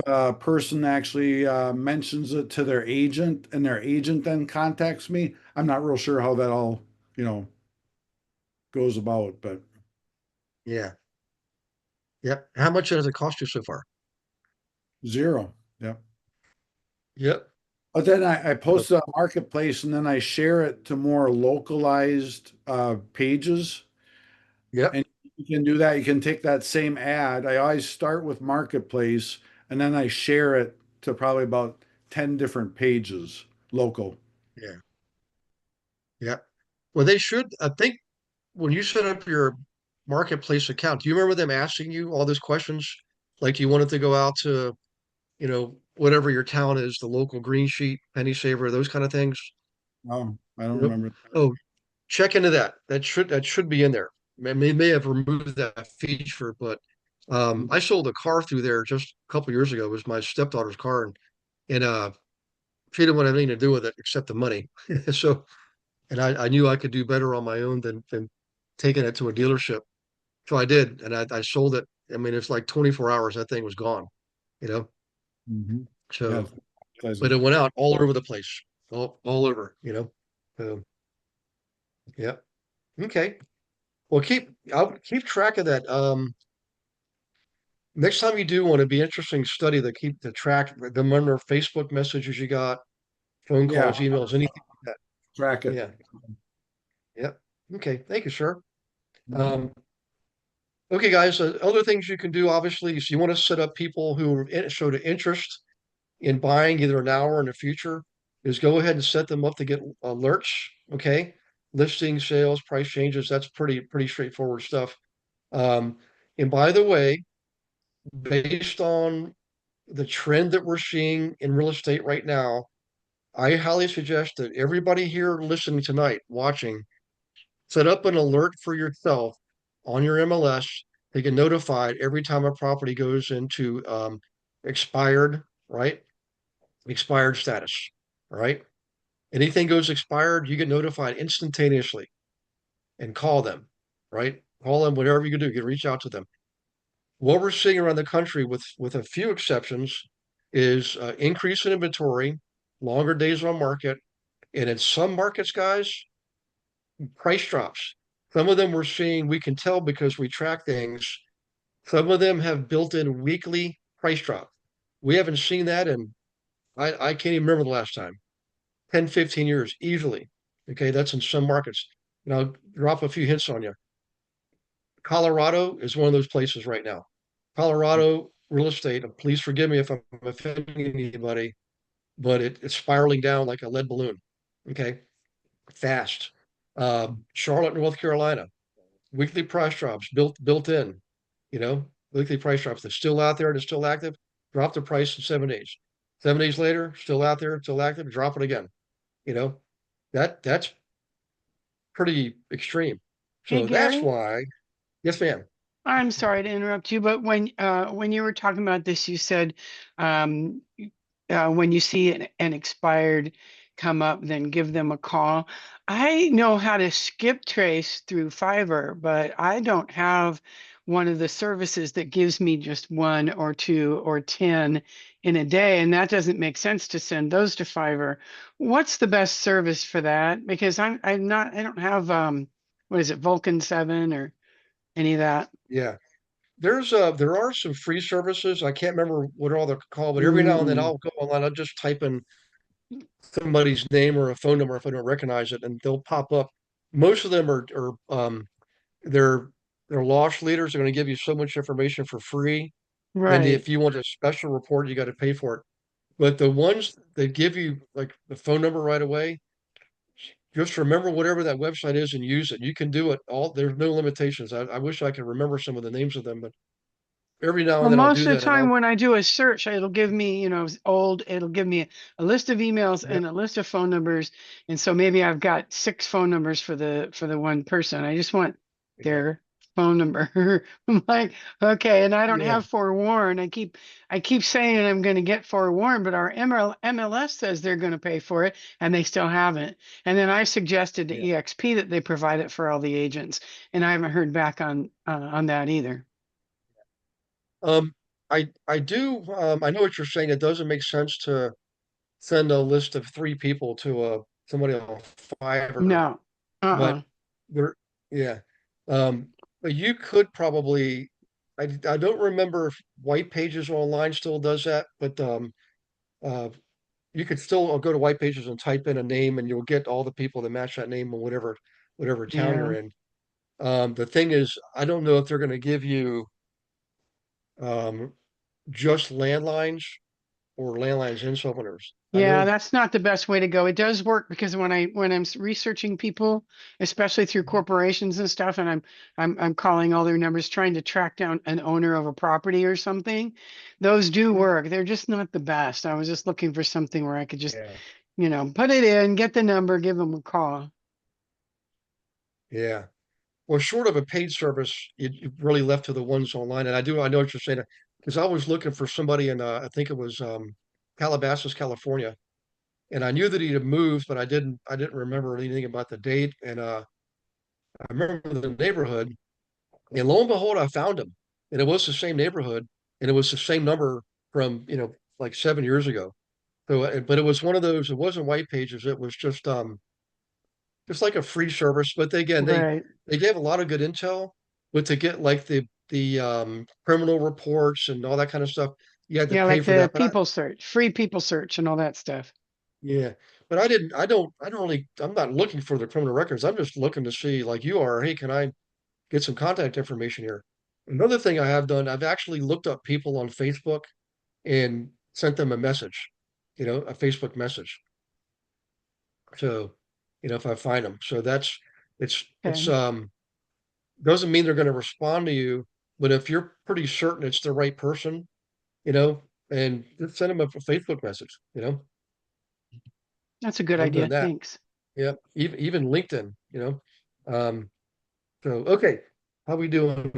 S3: a person actually mentions it to their agent and their agent then contacts me. I'm not real sure how that all, you know, goes about, but
S2: Yeah. Yep. How much does it cost you so far?
S3: zero. Yeah.
S2: Yep.
S3: But then I post it on Marketplace and then I share it to more localized pages.
S2: Yep.
S3: And you can do that. You can take that same ad. I always start with Marketplace and then I share it to probably about 10 different pages local.
S2: Yeah. Yep. Well, they should, I think when you set up your marketplace account, do you remember them asking you all those questions? Like, do you want it to go out to, whatever your town is, the local green sheet, penny saver, those kind of things?
S3: Oh, I don't
S2: Yep.
S3: remember.
S2: Oh, check into that. That should be in there. May have removed that feature, but I sold a car through there just a couple years ago. It was my stepdaughter's car, and she didn't want anything to do with it except the money. So, and I knew I could do better on my own than taking it to a dealership. So I did, and I sold it. I mean, it's like 24 hours, that thing was gone, you know?
S3: Mhm. Yeah.
S2: So, but
S3: Advertising.
S2: it went out all over the place, all over, So, yeah. Okay. Well, I'll keep track of that. Next time you do want to be interesting, study the keep the track, the number of Facebook messages you got, phone
S3: Yeah,
S2: calls, emails, anything like that.
S3: track it.
S2: Yeah. Yep. Okay. Thank you, sir.
S3: Mhm.
S2: Um, okay, guys, other things you can do, obviously, is you want to set up people who showed an interest in buying either now or in the future, is go ahead and set them up to get alerts. Okay. Listing, sales, price changes. That's pretty straightforward stuff. Um, and by the way, based on the trend that we're seeing in real estate right now, I highly suggest that everybody here listening tonight, watching, set up an alert for yourself on your MLS they get notified every time a property goes into expired, right? Expired status, right? Anything goes expired, you get notified instantaneously and call them, right? Call them, whatever you can do, you can reach out to them. What we're seeing around the country, with a few exceptions, is increase in inventory, longer days on market, and in some markets, guys, price drops. Some of them we're seeing, we can tell because we track things. Some of them have built-in weekly price drop. We haven't seen that in, I can't even remember the last time, 10, 15 years easily. Okay, that's in some markets. And I'll drop a few hints on you. Colorado is one of those places right now. Colorado real estate, and please forgive me if I'm offending anybody, but it's spiraling down like a lead balloon. Okay, fast. Charlotte, North Carolina, weekly price drops built in. You know, weekly price drops. They're still out there. They're still active. Drop the price in 7 days. 7 days later, still out there, still active. Drop it again. You know, that's pretty extreme.
S5: Hey,
S2: So that's
S5: Gary,
S2: why. Yes, ma'am.
S5: I'm sorry to interrupt you, but when you were talking about this, you said um, when you see an expired come up, then give them a call. I know how to skip trace through Fiverr, but I don't have one of the services that gives me just one or two or 10 in a day, and that doesn't make sense to send those to Fiverr. What's the best service for that? Because I don't have what is it, Vulcan 7 or any of that?
S2: Yeah. There are some free services. I can't remember what all they're called, but every now and then
S5: Mm,
S2: I'll go online. I'll just type in somebody's name or a phone number if I don't recognize it, and they'll pop up. Most of them are they're they're loss leaders. They're going to give you so much information for free. Then
S5: right.
S2: if you want a special report, you got to pay for it. But the ones that give you like the phone number right away, just remember whatever that website is and use it. You can do it all. There's no limitations. I wish I could remember some of the names of them, but every now
S5: Well,
S2: and then I'll
S5: most
S2: do
S5: of the
S2: that, and
S5: time
S2: I'll
S5: when I do a search, it'll give me, it'll give me a list of emails
S2: yep,
S5: and a list of phone numbers. And so maybe I've got 6 phone numbers for the one person. I just want
S2: yeah,
S5: their phone number. I'm like, okay, and I don't
S2: yeah,
S5: have forewarn. I keep saying I'm going to get forewarned, but our MLS says they're going to pay for it and they still haven't. And then I suggested to
S2: yeah.
S5: EXP that they provide it for all the agents, and I haven't heard back on that either.
S2: Um, I do. I know what you're saying. It doesn't make sense to send a list of 3 people to somebody on Fiverr,
S5: No.
S2: but
S5: Uh-uh.
S2: there, yeah. Um, but you could probably. I don't remember if White Pages Online still does that, but uh, you could still go to White Pages and type in a name, and you'll get all the people that match that name in whatever town you're
S5: Yeah.
S2: in. The thing is, I don't know if they're going to give you um, just landlines or landlines and cell phoners. I
S5: Yeah,
S2: know,
S5: that's not the best way to go. It does work because when I'm researching people, especially through corporations and stuff, and I'm calling all their numbers trying to track down an owner of a property or something, those do
S2: mhm,
S5: work. They're just not the best. I was just looking for something where I could just,
S2: yeah,
S5: put it in, get the number, give them a call.
S2: yeah. Well, short of a paid service, you really left to the ones online. And I know what you're saying, because I was looking for somebody in, I think it was Calabasas, California, and I knew that he had moved, but I didn't remember anything about the date. And I remember the neighborhood, and lo and behold, I found him, and it was the same neighborhood, and it was the same number from like 7 years ago. So, but it was one of those. It wasn't White Pages. It was just like a free service. But again,
S5: Right.
S2: they gave a lot of good intel. But to get like the criminal reports and all that kind of stuff, you had to
S5: Yeah,
S2: pay
S5: like
S2: for
S5: the
S2: that. But
S5: people search, free people search and all that stuff.
S2: yeah, but I don't really. I'm not looking for the criminal records. I'm just looking to see, like you are. Hey, can I get some contact information here? Another thing I have done, I've actually looked up people on Facebook and sent them a message, a Facebook message. So, if I find them. So it's
S5: Okay.
S2: doesn't mean they're going to respond to you, but if you're pretty certain it's the right person, you know, and just send them a Facebook message.
S5: That's a good
S2: I've done
S5: idea.
S2: that.
S5: Thanks.
S2: Yeah, even LinkedIn. Um, so okay, how we doing?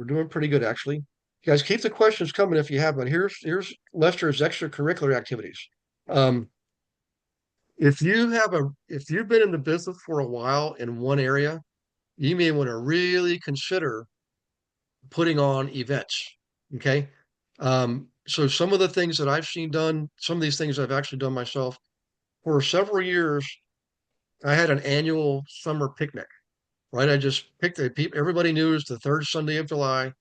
S2: We're doing pretty good, actually. You guys keep the questions coming if you have, but here's Lester's extracurricular activities. Um, if you've been in the business for a while in one area, you may want to really consider putting on events. Okay. So some of the things that I've seen done, some of these things I've actually done myself for several years, I had an annual summer picnic, right? I just picked everybody knew it was the third Sunday of July.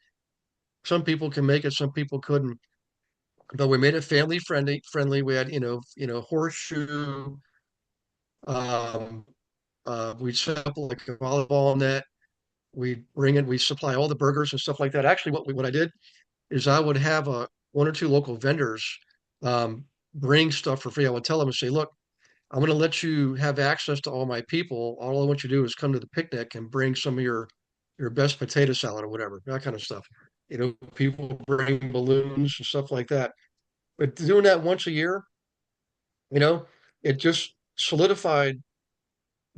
S2: Some people can make it, some people couldn't, but we made it family friendly. We had, horseshoe, um, we'd set up like a volleyball net. We supply all the burgers and stuff like that. Actually, what I did is I would have one or two local vendors um, bring stuff for free. I would tell them and say, look, I'm going to let you have access to all my people. All I want you to do is come to the picnic and bring some of your best potato salad or whatever, that kind of stuff. People bring balloons and stuff like that. But doing that once a year, you know, it just solidified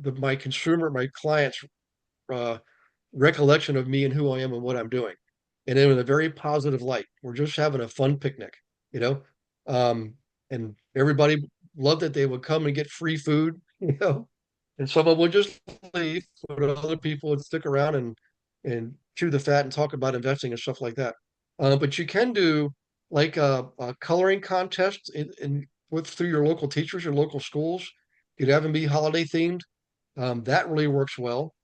S2: my clients' uh, recollection of me and who I am and what I'm doing, and in a very positive light. We're just having a fun picnic, you know, um, and everybody loved that they would come and get free food, and some of them would just leave, but other people would stick around and chew the fat and talk about investing and stuff like that. But you can do like a coloring contest through your local teachers, your local schools. You'd have them be holiday themed. That really works well,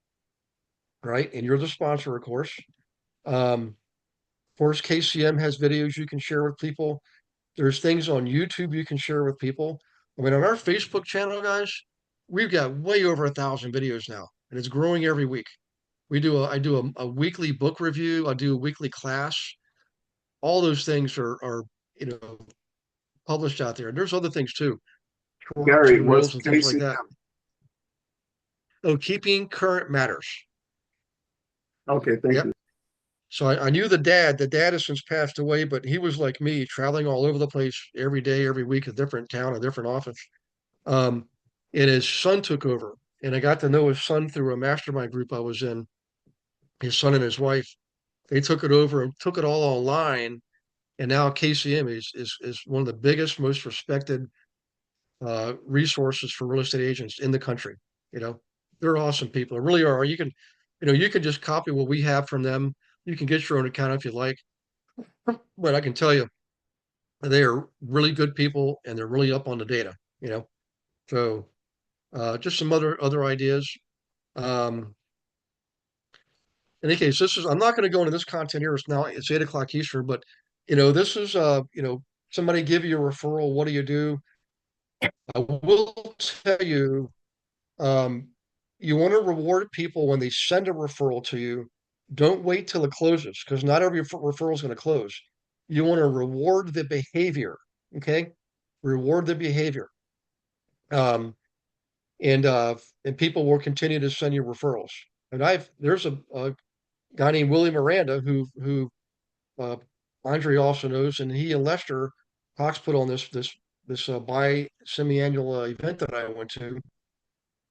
S2: right? And you're the sponsor, of course. Of course, KCM has videos you can share with people. There's things on YouTube you can share with people. I mean, on our Facebook channel, guys, we've got way over 1,000 videos now, and it's growing every week. I do a weekly book review. I do a weekly class. All those things are you know published out there. And there's other things too, short
S6: Gary,
S2: tutorials
S6: what's
S2: and things like that.
S6: KCM?
S2: Oh, keeping current matters.
S6: Okay, thank
S2: Yep.
S6: you.
S2: So I knew the dad. The dad has since passed away, but he was like me, traveling all over the place every day, every week, a different town, a different office. Um, and his son took over, and I got to know his son through a mastermind group I was in. His son and his wife, they took it over and took it all online. And now KCM is one of the biggest, most respected resources for real estate agents in the country. You know, they're awesome people. They really are. You can just copy what we have from them. You can get your own account if you like. But I can tell you, they are really good people and they're really up on the data, you know. So just some other ideas. Um, in any case, I'm not going to go into this content here. It's 8 o'clock Eastern, but this is somebody give you a referral. What do you do? I will tell you, um, you want to reward people when they send a referral to you. Don't wait till it closes because not every referral is going to close. You want to reward the behavior. Okay. Reward the behavior. Um, and people will continue to send you referrals. And there's a guy named Willie Miranda who uh, Andre also knows, and he and Lester Cox put on this semi-annual event that I went to,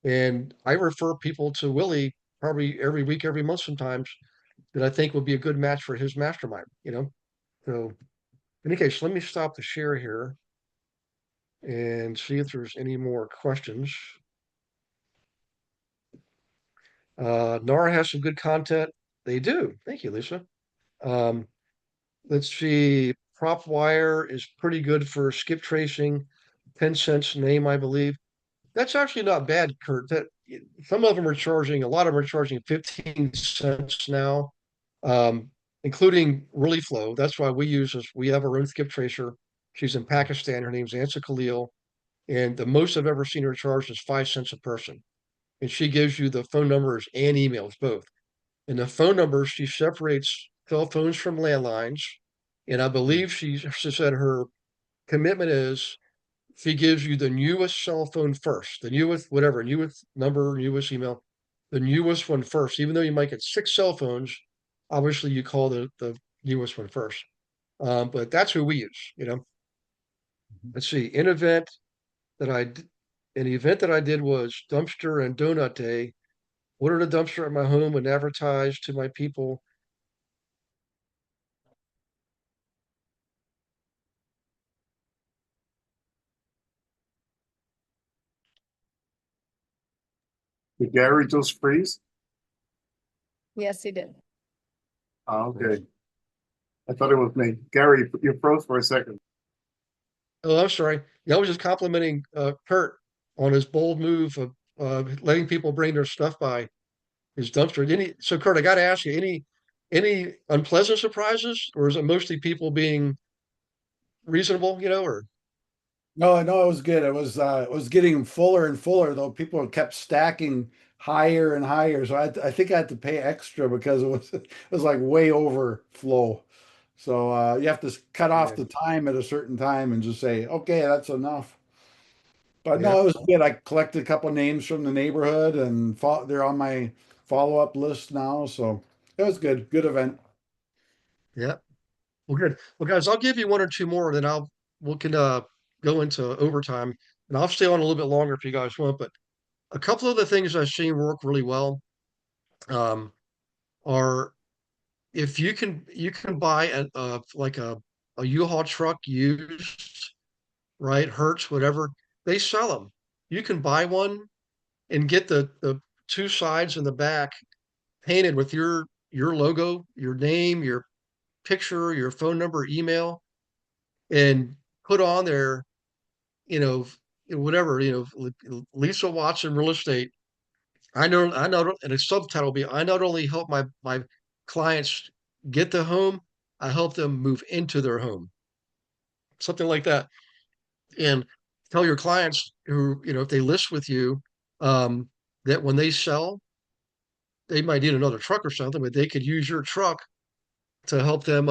S2: and I refer people to Willie probably every week, every month, sometimes that I think would be a good match for his mastermind. So in any case, let me stop the share here and see if there's any more questions. NAR has some good content. They do. Thank you, Lisa. Um, let's see. PropWire is pretty good for skip tracing. 10 cents name, I believe. That's actually not bad, Kurt. Some of them are charging, a lot of them are charging 15 cents now, including ReallyFlow. That's why we have our own skip tracer. She's in Pakistan. Her name's Ansa Khalil. And the most I've ever seen her charge is 5 cents a person. And she gives you the phone numbers and emails both. And the phone numbers, she separates cell phones from landlines. And I believe she said her commitment is she gives you the newest cell phone first, the newest, whatever, newest number, newest email, the newest one first. Even though you might get 6 cell phones, obviously you call the newest one first. But that's who we use. Let's see, that I, an event that I did was dumpster and donut day. Ordered a dumpster at my home and advertised to my people
S6: Did Gary just freeze?
S1: Yes, he did.
S6: Oh, okay. I thought it was me. Gary, you froze for a second.
S2: Oh, I'm sorry. Yeah, I was just complimenting Kurt on his bold move of letting people bring their stuff by his dumpster. So Kurt, I got to ask you, any unpleasant surprises, or is it mostly people being reasonable, or
S3: No, no, it was good. It was getting fuller and fuller, though. People kept stacking higher and higher. So I think I had to pay extra because it was like way overflow. So you have to cut off
S2: yeah,
S3: the time at a certain time and just say, okay, that's enough. But
S2: yeah,
S3: no, it was good. I collected a couple names from the neighborhood and they're on my follow-up list now. So it was good. Good event.
S2: yeah. Well, good. Well, guys, I'll give you one or two more, then we can go into overtime, and I'll stay on a little bit longer if you guys want. But a couple of the things I've seen work really well um, are if you can buy like a U-Haul truck used, right? Hertz, whatever, they sell them. You can buy one and get the two sides and the back painted with your logo, your name, your picture, your phone number, email, and put on there, you know, whatever, Lisa Watson Real Estate. I know, and a subtitle will be, I not only help my clients get the home, I help them move into their home, something like that. And tell your clients who, if they list with you, um, that when they sell, they might need another truck or something, but they could use your truck to help them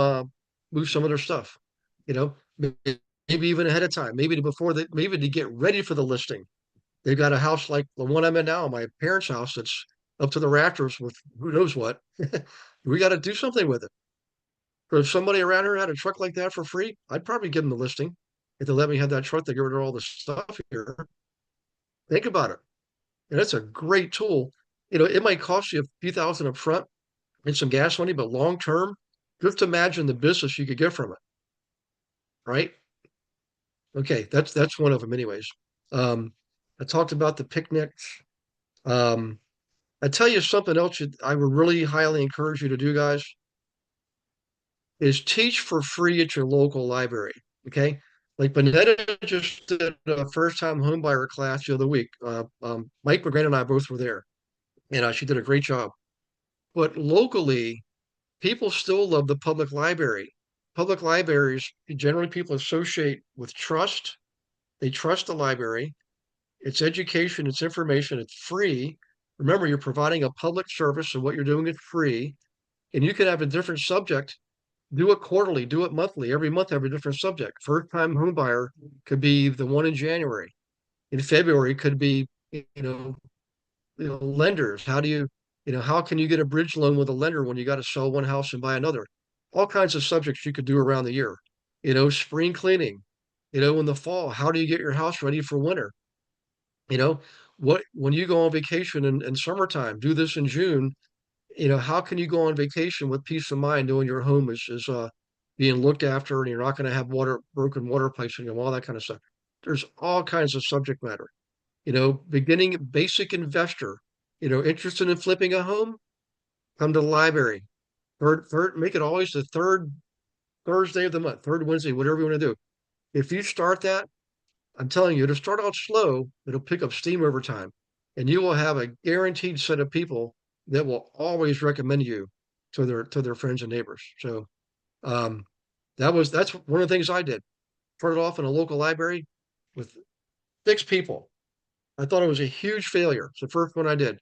S2: move some of their stuff. Maybe even ahead of time, maybe to get ready for the listing. They've got a house like the one I'm in now, my parents' house, that's up to the rafters with who knows what. We got to do something with it. So if somebody around here had a truck like that for free, I'd probably give them the listing. If they let me have that truck, they get rid of all the stuff here. Think about it. And it's a great tool. It might cost you a few thousand up front and some gas money, but long term, just imagine the business you could get from it, right? Okay, that's one of them, anyways. I talked about the picnics. Um, I tell you something else I would really highly encourage you to do, guys, is teach for free at your local library. Okay. Like Benetta just did a first time homebuyer class the other week. Mike McGrain and I both were there, and she did a great job. But locally, people still love the public library. Public libraries, generally, people associate with trust. They trust the library. It's education, it's information, it's free. Remember, you're providing a public service, and what you're doing is free. And you can have a different subject. Do it quarterly, do it monthly. Every month, have a different subject. First time home buyer could be the one in January. In February, could be, lenders. How can you get a bridge loan with a lender when you got to sell one house and buy another? All kinds of subjects you could do around the year. Spring cleaning. In the fall, how do you get your house ready for winter? You know, when you go on vacation in summertime, do this in June. How can you go on vacation with peace of mind knowing your home is being looked after and you're not going to have broken water pipes and all that kind of stuff. There's all kinds of subject matter. Beginning basic investor, interested in flipping a home, come to the library. Make it always the third Thursday of the month, third Wednesday, whatever you want to do. If you start that, I'm telling you, it'll start out slow, it'll pick up steam over time, and you will have a guaranteed set of people that will always recommend you to their friends and neighbors. So um, that's one of the things I did. Started off in a local library with 6 people. I thought it was a huge failure. It's the first one I did.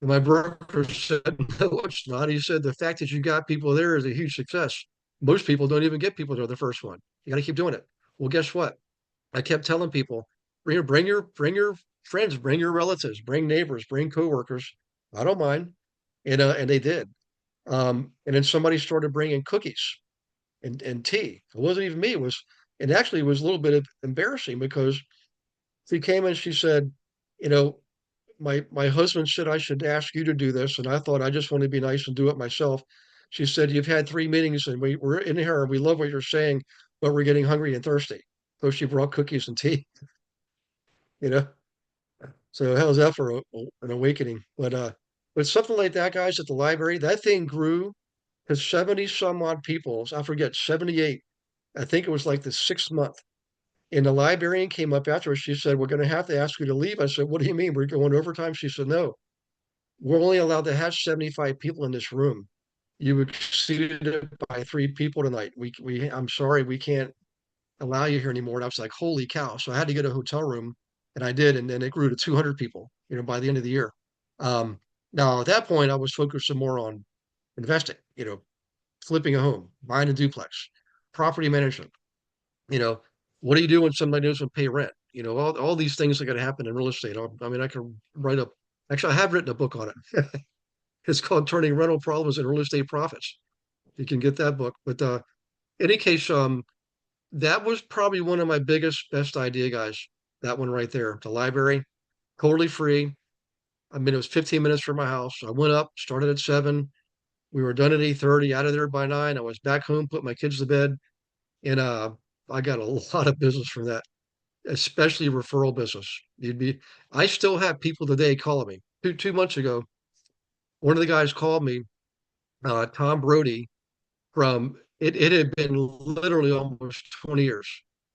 S2: And my broker said, no, it's not. He said, the fact that you got people there is a huge success. Most people don't even get people to the first one. You got to keep doing it. Well, guess what? I kept telling people, bring your friends, bring your relatives, bring neighbors, bring coworkers. I don't mind. And they did. And then somebody started bringing cookies and tea. It wasn't even me. It actually was a little bit embarrassing because she came and she said, you know, my husband said I should ask you to do this, and I thought I just want to be nice and do it myself. She said, you've had 3 meetings and we're in here and we love what you're saying, but we're getting hungry and thirsty. So she brought cookies and tea, you know. So how's that for an awakening? But something like that, guys, at the library, that thing grew to 70 some odd people. I forget, 78. I think it was like the 6th month. And the librarian came up after us. She said, "We're going to have to ask you to leave." I said, "What do you mean? We're going overtime?" She said, "No, we're only allowed to have 75 people in this room. You exceeded it by 3 people tonight. I'm sorry, we can't allow you here anymore." And I was like, "Holy cow." So I had to get a hotel room, and I did. And then it grew to 200 people, by the end of the year. Um, Now at that point, I was focusing more on investing, flipping a home, buying a duplex, property management, you know, what do you do when somebody doesn't pay rent? All these things that got to happen in real estate. I mean, I can write up, actually, I have written a book on it. It's called Turning Rental Problems into Real Estate Profits. You can get that book. But in any case, that was probably one of my best idea, guys. That one right there, the library, totally free. I mean, it was 15 minutes from my house. I went up, started at 7. We were done at 8:30, out of there by 9. I was back home, put my kids to bed, and I got a lot of business from that, especially referral business. I still have people today calling me. 2 months ago, one of the guys called me, Tom Brody, it had been literally almost 20 years.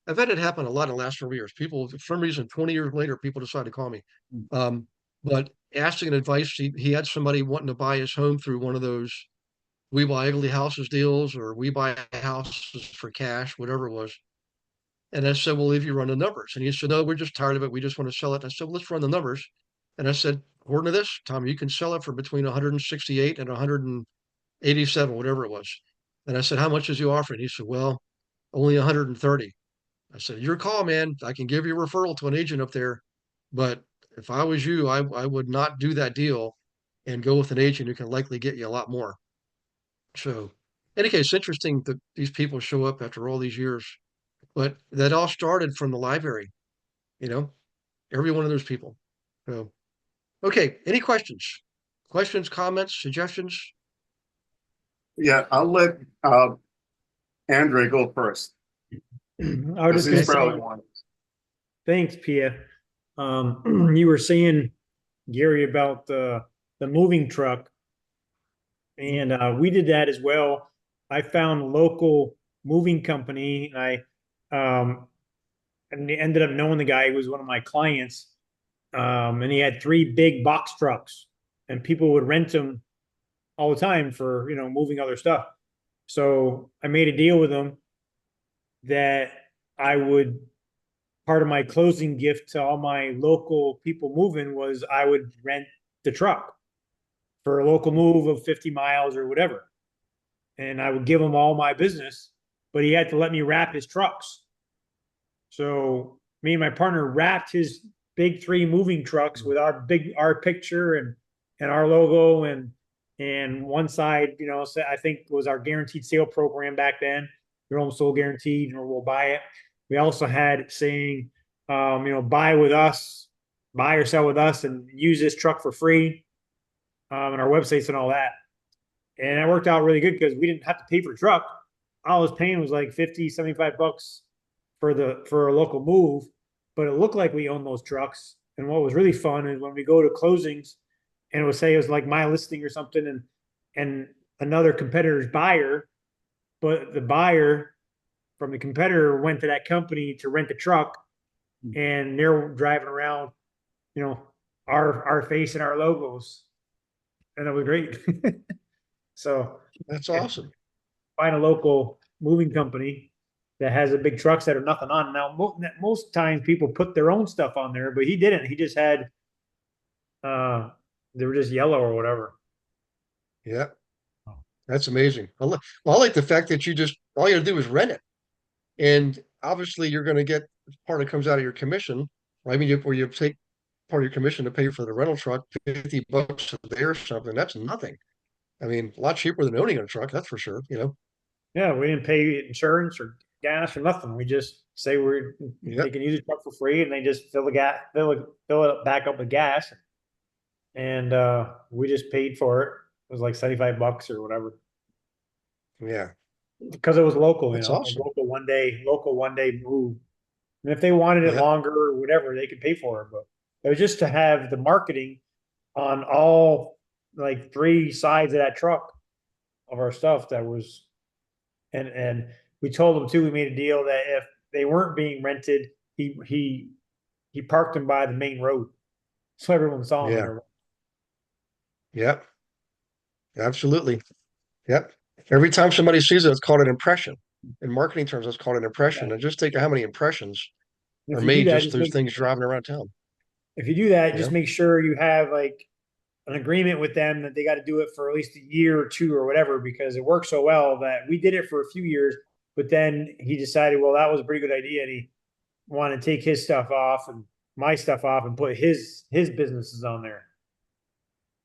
S2: I've had it happen a lot in the last 4 years. People, for some reason, 20 years later, people decide to call me. Um, but asking advice, he had somebody wanting to buy his home through one of those we buy ugly houses deals, or we buy houses for cash, whatever it was. And I said, "Well, if you run the numbers." And he said, "No, we're just tired of it. We just want to sell it." I said, "Well, let's run the numbers." And I said, "According to this, Tom, you can sell it for between 168 and 187, whatever it was." And I said, "How much is you offering?" He said, "Well, only 130. I said, "Your call, man. I can give you a referral to an agent up there. But if I was you, I would not do that deal and go with an agent who can likely get you a lot more." So, in any case, it's interesting that these people show up after all these years. But that all started from the library, you know, every one of those people. So, okay, any questions? Questions, comments, suggestions?
S6: Yeah, I'll let Andre go first,
S7: I was
S6: because
S7: just going
S6: he's
S7: to
S6: probably
S7: say,
S6: one.
S7: thanks, Pia. You were saying, Gary, about the moving truck, and we did that as well. I found a local moving company, and and ended up knowing the guy who was one of my clients. And he had 3 big box trucks, and people would rent them all the time for moving other stuff. So I made a deal with him that I would part of my closing gift to all my local people moving was I would rent the truck for a local move of 50 miles or whatever. And I would give him all my business, but he had to let me wrap his trucks. So me and my partner wrapped his big 3 moving trucks with our picture and our logo, and one side, I think was our guaranteed sale program back then. Your home sold guaranteed, or we'll buy it. We also had saying, buy with us, buy or sell with us, and use this truck for free, and our websites and all that. And it worked out really good because we didn't have to pay for the truck. All I was paying was like 50, 75 bucks for a local move, but it looked like we owned those trucks. And what was really fun is when we go to closings, and it would say it was like my listing or something, and another competitor's buyer, but the buyer from the competitor went to that company to rent the truck, and they're driving around, our face and our logos, and it was great. So
S2: That's awesome.
S7: find a local moving company that has a big trucks that are nothing on. Now, most times people put their own stuff on there, but he didn't. He just had, they were just yellow or whatever.
S2: Yeah, that's amazing. I like the fact that all you gotta do is rent it. And obviously you're gonna get part that comes out of your commission, right? I mean, where you take part of your commission to pay for the rental truck, 50 bucks a day or something. That's nothing. I mean, a lot cheaper than owning a truck, that's for sure.
S7: Yeah, we didn't pay insurance or gas or nothing. We just say
S2: Yeah.
S7: they can use the truck for free, and they just fill it back up with gas. And we just paid for it. It was like 75 bucks or whatever.
S2: Yeah.
S7: Because it was local,
S2: That's awesome.
S7: local one day move. And if they wanted it
S2: Yeah.
S7: longer or whatever, they could pay for it. But It was just to have the marketing on all like three sides of that truck of our stuff that was, and we told them too, we made a deal that if they weren't being rented, he parked them by the main road. So everyone saw them.
S2: Yeah. Yep. Absolutely. Yep. Every time somebody sees it, it's called an impression. In marketing terms, it's called an impression. And just think of how many impressions are
S7: If you do
S2: made
S7: that,
S2: just those things driving around town.
S7: if you do that,
S2: You
S7: just
S2: know?
S7: make sure you have like an agreement with them that they got to do it for at least a year or two or whatever, because it worked so well that we did it for a few years, but then he decided, well, that was a pretty good idea. And he wanted to take his stuff off and my stuff off and put his businesses on there.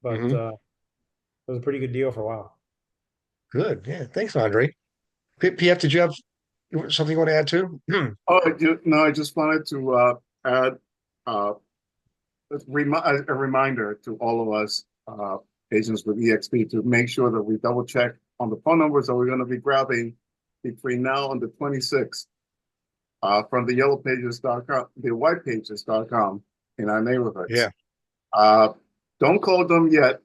S7: But
S2: Mhm.
S7: it was a pretty good deal for a while.
S2: Good. Yeah. Thanks, Andre. PF, did you have something you want to add too?
S6: Oh, no, I just wanted to add uh, a reminder to all of us agents with EXP to make sure that we double check on the phone numbers that we're going to be grabbing between now and the 26th from the yellowpages.com, the whitepages.com in our neighborhoods.
S2: Yeah.
S6: Don't call them yet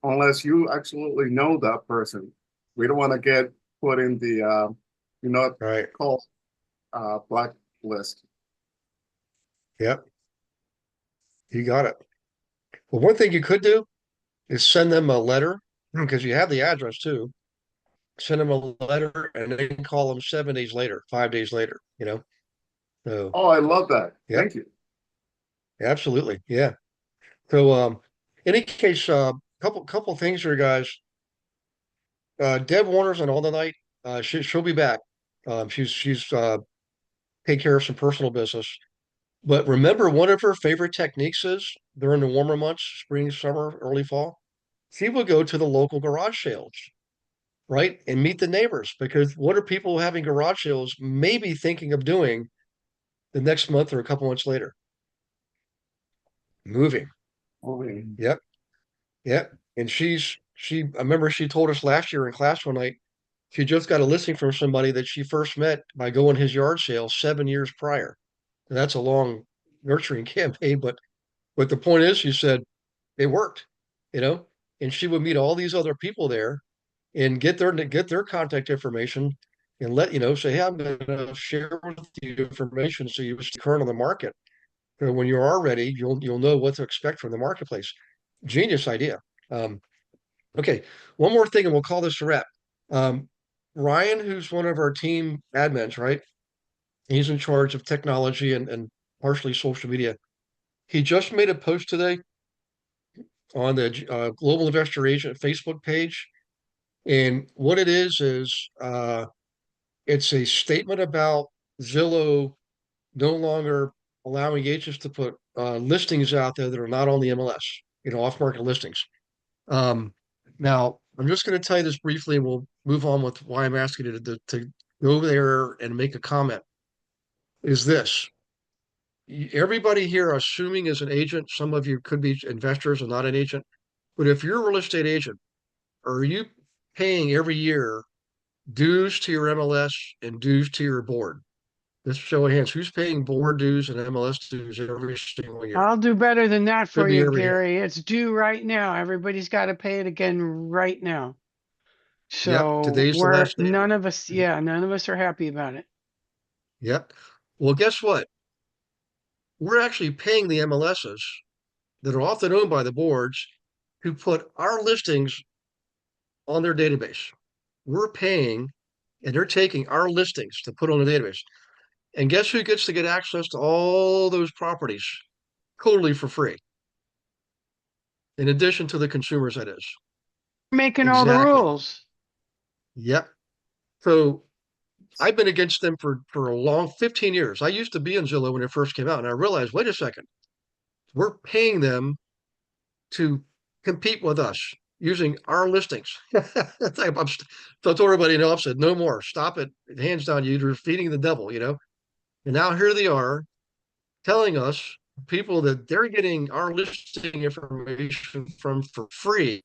S6: unless you absolutely know that person. We don't want to get put in the
S2: Right.
S6: call blacklist.
S2: Yep. You got it. Well, one thing you could do is send them a letter because you have the address too. Send them a letter and then call them 7 days later, 5 days later, you know? So,
S6: Oh, I love that.
S2: yep,
S6: Thank you.
S2: absolutely. Yeah. So, in any case, couple things here, guys. Deb Warner's on all the night. She'll be back. She's take care of some personal business. But remember, one of her favorite techniques is during the warmer months, spring, summer, early fall, she will go to the local garage sales, right? And meet the neighbors because what are people having garage sales maybe thinking of doing the next month or a couple months later? Moving.
S6: Okay.
S2: Yep. Yep. And I remember she told us last year in class one night, she just got a listing from somebody that she first met by going his yard sale 7 years prior. And that's a long nurturing campaign, but the point is, she said it worked, you know, and she would meet all these other people there and get their contact information and let say, hey, I'm going to share with you information so you stay current on the market. So when you are ready, you'll know what to expect from the marketplace. Genius idea. Um, okay, one more thing, and we'll call this a wrap. Um, Ryan, who's one of our team admins, right? He's in charge of technology and partially social media. He just made a post today on the Global Investor Agent Facebook page. And what it is it's a statement about Zillow no longer allowing agents to put listings out there that are not on the MLS, off-market listings. Now, I'm just going to tell you this briefly, and we'll move on with why I'm asking you to go there and make a comment. Is this everybody here, assuming as an agent, some of you could be investors and not an agent, but if you're a real estate agent, are you paying every year dues to your MLS and dues to your board? Let's show of hands. Who's paying board dues and MLS dues every single year?
S5: I'll do better than that for
S2: Could be
S5: you,
S2: every hand.
S5: Gary. It's due right now. Everybody's got to pay it again right now.
S2: Yep.
S5: So
S2: Today's the last day.
S5: none of us are happy about it.
S2: Yep. Well, guess what? We're actually paying the MLSs that are often owned by the boards who put our listings on their database. We're paying and they're taking our listings to put on the database. And guess who gets to get access to all those properties totally for free? In addition to the consumers, that is.
S5: Making all the
S2: Exactly.
S5: rules.
S2: Yep. So I've been against them for a long 15 years. I used to be in Zillow when it first came out, and I realized, wait a second, we're paying them to compete with us using our listings. So I told everybody, I've said, no more, stop it. Hands down, you're feeding the devil, And now here they are telling us, people, that they're getting our listing information from for free,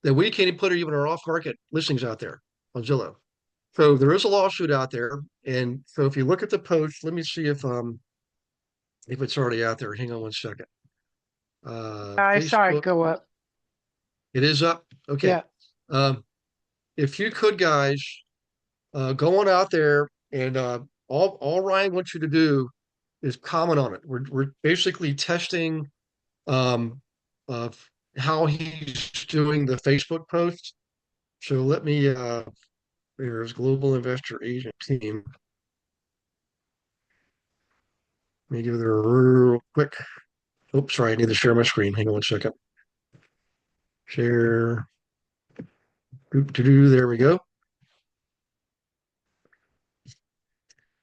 S2: that we can't put even our off-market listings out there on Zillow. So there is a lawsuit out there. And so if you look at the post, let me see if it's already out there. Hang on one second.
S5: I saw it
S2: Facebook,
S5: go up.
S2: it is up. Okay.
S5: Yeah.
S2: If you could, guys, go on out there and all Ryan wants you to do is comment on it. We're basically testing of how he's doing the Facebook posts. So let me there's Global Investor Agent Team. Let me give it a real quick. Oops, sorry, I need to share my screen. Hang on 1 second. Share. There we go.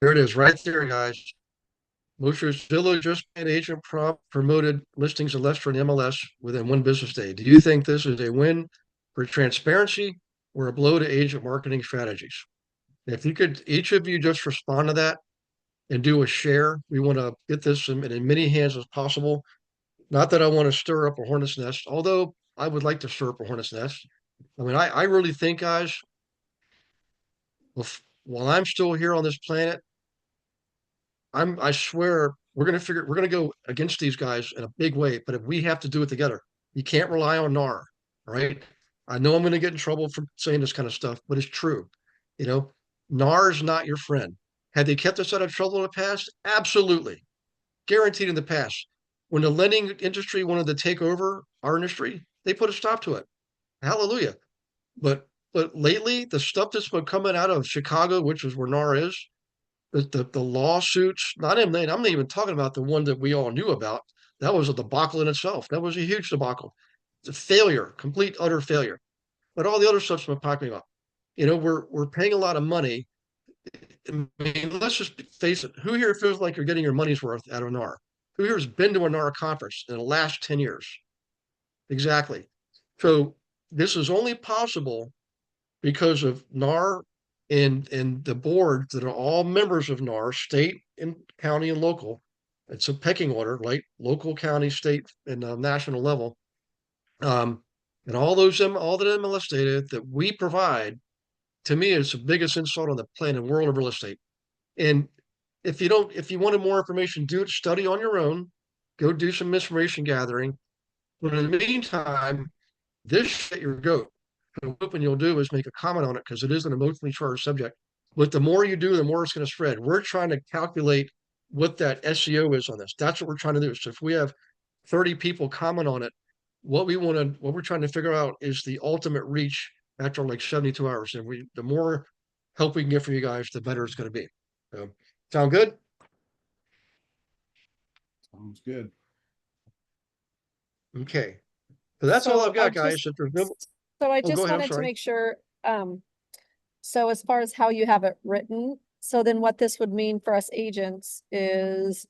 S2: There it is, right there, guys. Mosher Zillow just an agent prompt promoted listings of Lester and MLS within 1 business day. Do you think this is a win for transparency or a blow to agent marketing strategies? If you could, each of you just respond to that and do a share. We want to get this in as many hands as possible. Not that I want to stir up a hornet's nest, although I would like to stir up a hornet's nest. I mean, I really think, guys, while I'm still here on this planet, I swear we're gonna go against these guys in a big way, but if we have to do it together, you can't rely on NAR, right? I know I'm gonna get in trouble for saying this kind of stuff, but it's true. You know, NAR is not your friend. Have they kept us out of trouble in the past? Absolutely. Guaranteed in the past. When the lending industry wanted to take over our industry, they put a stop to it. Hallelujah. But lately, the stuff that's been coming out of Chicago, which is where NAR is, the lawsuits, I'm not even talking about the one that we all knew about. That was a debacle in itself. That was a huge debacle. It's a failure, complete, utter failure. But all the other stuff's been popping up. You know, we're paying a lot of money. I mean, let's just face it. Who here feels like you're getting your money's worth out of NAR? Who here has been to a NAR conference in the last 10 years? Exactly. So this is only possible because of NAR and the boards that are all members of NAR, state and county and local. It's a pecking order, like local, county, state, and national level. And all the MLS data that we provide, to me, is the biggest insult on the planet world of real estate. And if you wanted more information, do it, study on your own, go do some information gathering. But in the meantime, this shit your goat. I'm hoping you'll do is make a comment on it because it is an emotionally charged subject. But the more you do, the more it's going to spread. We're trying to calculate what that SEO is on this. That's what we're trying to do. So if we have 30 people comment on it, what we're trying to figure out is the ultimate reach after like 72 hours. And the more help we can get from you guys, the better it's going to be. So, sound good?
S3: Sounds good.
S2: Okay. So that's all
S8: So
S2: I've got,
S8: I
S2: guys.
S8: just-
S2: If there's no,
S8: So I
S2: go
S8: just
S2: ahead, I'm
S8: wanted to
S2: sorry.
S8: make sure, so as far as how you have it written, so then what this would mean for us agents is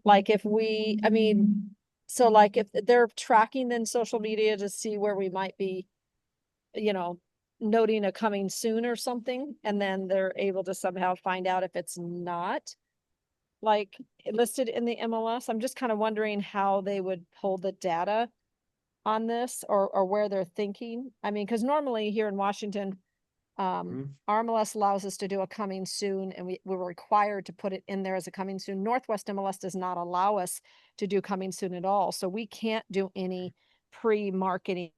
S8: like if we, I mean, so like if they're tracking then social media to see where we might be, you know, noting a coming soon or something, and then they're able to somehow find out if it's not like listed in the MLS. I'm just kind of wondering how they would pull the data on this or where they're thinking. I mean, because normally here in Washington, RMLS allows us to do a coming soon, and we're required to put it in there as a coming soon. Northwest MLS does not allow us to do coming soon at all. So we can't do any pre-marketing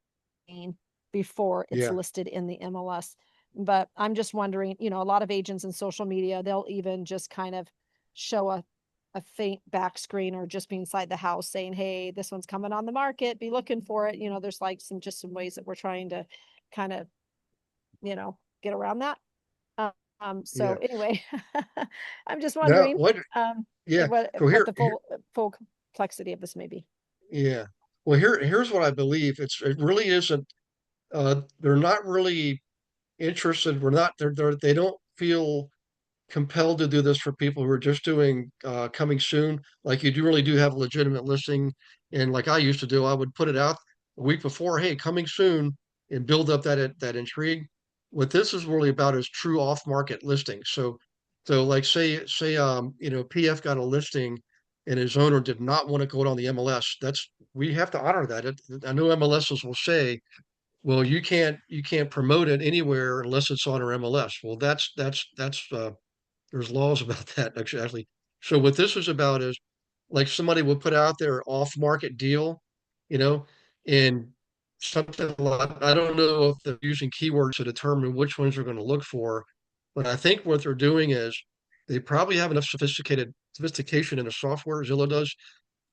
S8: before it's
S2: Yeah.
S8: listed in the MLS. But I'm just wondering, you know, a lot of agents in social media, they'll even just kind of show a faint back screen or just be inside the house saying, hey, this one's coming on the market, be looking for it. You know, there's like some ways that we're trying to kind of, you know, get around that. So
S2: Yeah.
S8: anyway, I'm just
S2: Now,
S8: wondering,
S2: yeah.
S8: what
S2: So here,
S8: the full complexity of this may be.
S2: yeah. Well, here's what I believe. It really isn't. They're not really interested. They don't feel compelled to do this for people who are just doing coming soon. Like you really do have a legitimate listing, and like I used to do, I would put it out a week before, hey, coming soon, and build up that intrigue. What this is really about is true off market listings. So like say you know PF got a listing and his owner did not want to go on the MLS. We have to honor that. I know MLSs will say, well, you can't promote it anywhere unless it's on our MLS. Well, that's there's laws about that actually. So what this is about is like somebody will put out their off-market deal and something like, I don't know if they're using keywords to determine which ones they're going to look for, but I think what they're doing is they probably have enough sophistication in the software, Zillow does,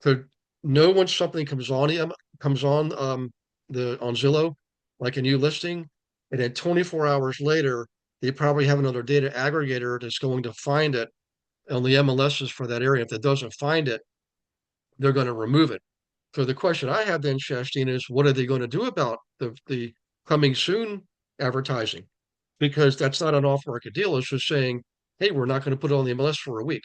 S2: to know when something comes on the on Zillow, like a new listing, and then 24 hours later, they probably have another data aggregator that's going to find it on the MLSs for that area. If it doesn't find it, they're going to remove it. So the question I have then, Shastina, is what are they going to do about the coming soon advertising? Because that's not an off-market deal. It's just saying, hey, we're not going to put it on the MLS for a week.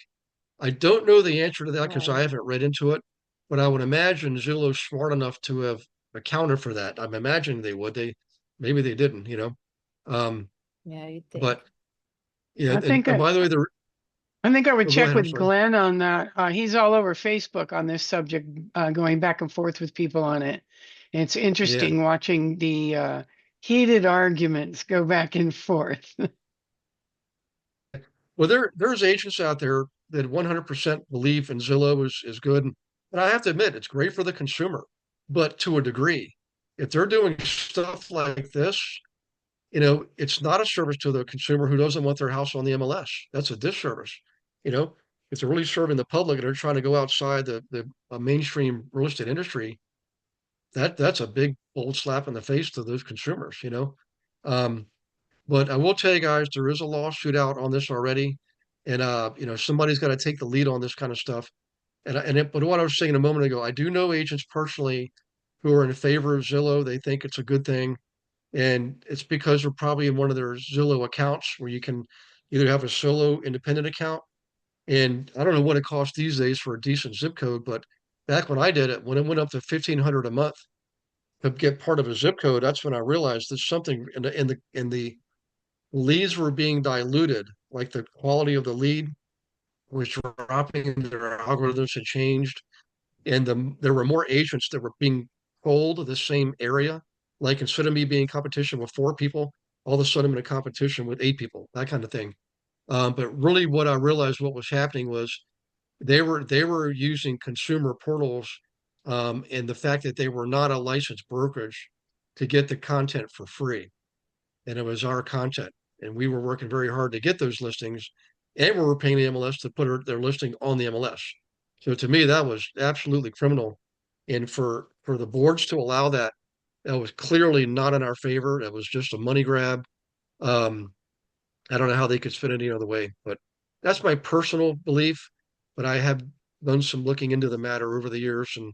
S2: I don't know the answer to that because I
S8: Right.
S2: haven't read into it, but I would imagine Zillow's smart enough to have accounted for that. I'm imagining they would. Maybe they didn't, Um,
S8: Yeah, you'd think.
S2: but yeah,
S5: I think
S2: and by the way,
S5: I think I would
S2: oh, go
S5: check
S2: ahead. I'm
S5: with
S2: sorry.
S5: Glenn on that. He's all over Facebook on this subject, going back and forth with people on it. And it's
S2: Yeah.
S5: interesting watching the heated arguments go back and forth.
S2: Well, there's agents out there that 100% believe in Zillow is good, and I have to admit it's great for the consumer, but to a degree. If they're doing stuff like this, it's not a service to the consumer who doesn't want their house on the MLS. That's a disservice. You know, if they're really serving the public and they're trying to go outside the mainstream real estate industry, that's a big bold slap in the face to those consumers. Um, but I will tell you guys, there is a lawsuit out on this already, and somebody's got to take the lead on this kind of stuff. But what I was saying a moment ago, I do know agents personally who are in favor of Zillow. They think it's a good thing, and it's because they're probably in one of their Zillow accounts where you can either have a solo independent account, and I don't know what it costs these days for a decent zip code, but back when I did it, when it went up to 1,500 a month to get part of a zip code, that's when I realized there's something in the leads were being diluted, like the quality of the lead was dropping, their algorithms had changed, and there were more agents that were being told the same area. Like instead of me being in competition with 4 people, all of a sudden I'm in a competition with 8 people, that kind of thing. But really, what I realized what was happening was they were using consumer portals, and the fact that they were not a licensed brokerage to get the content for free, and it was our content, and we were working very hard to get those listings, and we were paying the MLS to put their listing on the MLS. So to me, that was absolutely criminal, and for the boards to allow that, that was clearly not in our favor. That was just a money grab. Um, I don't know how they could spin it any other way, but that's my personal belief. But I have done some looking into the matter over the years, and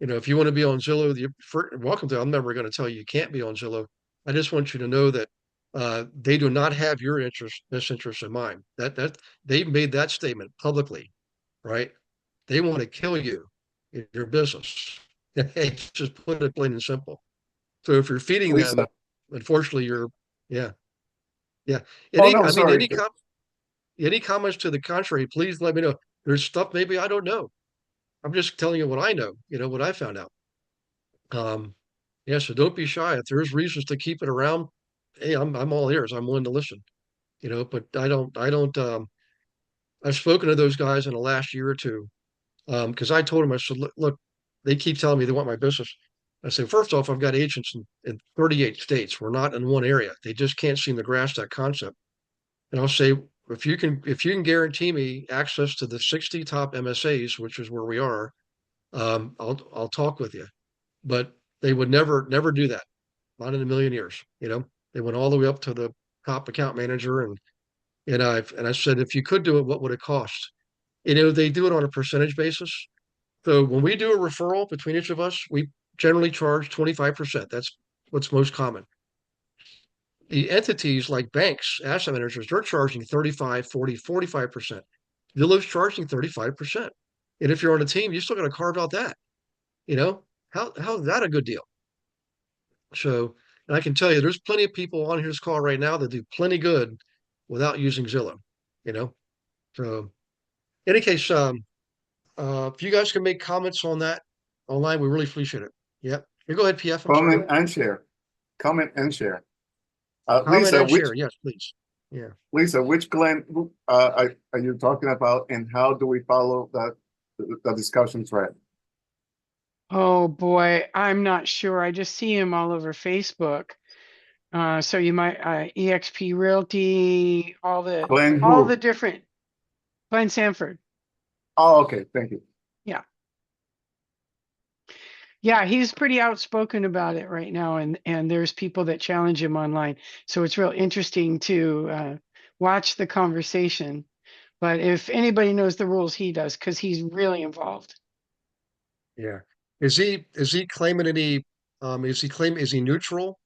S2: if you want to be on Zillow, you're welcome to. I'm never going to tell you you can't be on Zillow. I just want you to know that they do not have your best interest in mind. That they've made that statement publicly, right? They want to kill you in your business. Just put it plain and simple. So if you're feeding
S6: Lisa.
S2: them, unfortunately, yeah, yeah.
S6: Oh, no,
S2: I mean,
S6: sorry.
S2: any comments to the contrary, please let me know. There's stuff maybe I don't know. I'm just telling you what I know. What I found out. Um, yeah, so don't be shy. If there's reasons to keep it around, hey, I'm all ears. I'm willing to listen. But I don't. I've spoken to those guys in the last year or two, because I told them, I said, look, they keep telling me they want my business. I said, first off, I've got agents in 38 states. We're not in one area. They just can't seem to grasp that concept. And I'll say, if you can guarantee me access to the 60 top MSAs, which is where we are, I'll talk with you. But they would never do that. Not in a million years. They went all the way up to the top account manager, and I said, if you could do it, what would it cost? They do it on a percentage basis. So when we do a referral between each of us, we generally charge 25%. That's what's most common. The entities like banks, asset managers, they're charging 35, 40, 45%. Zillow's charging 35%. And if you're on a team, you still got to carve out that. You know, how's that a good deal? So, and I can tell you, there's plenty of people on this call right now that do plenty good without using Zillow. You know, so in any case, if you guys can make comments on that online, we really appreciate it. Yep. You go ahead, PF. I'm sorry.
S6: Comment and share. Comment and share.
S2: Comment
S6: Lisa,
S2: and share. Yes, please. Yeah.
S6: Lisa, which Glenn are you talking about, and how do we follow the discussion thread?
S5: Oh boy, I'm not sure. I just see him all over Facebook. So you might EXP Realty,
S6: Glenn
S5: all the
S6: who?
S5: different Glenn Sanford.
S6: Oh, okay, thank you.
S5: Yeah. Yeah, he's pretty outspoken about it right now, and there's people that challenge him online. So it's real interesting to watch the conversation. But if anybody knows the rules, he does, because he's really involved.
S2: Yeah. Is he claiming any, is he neutral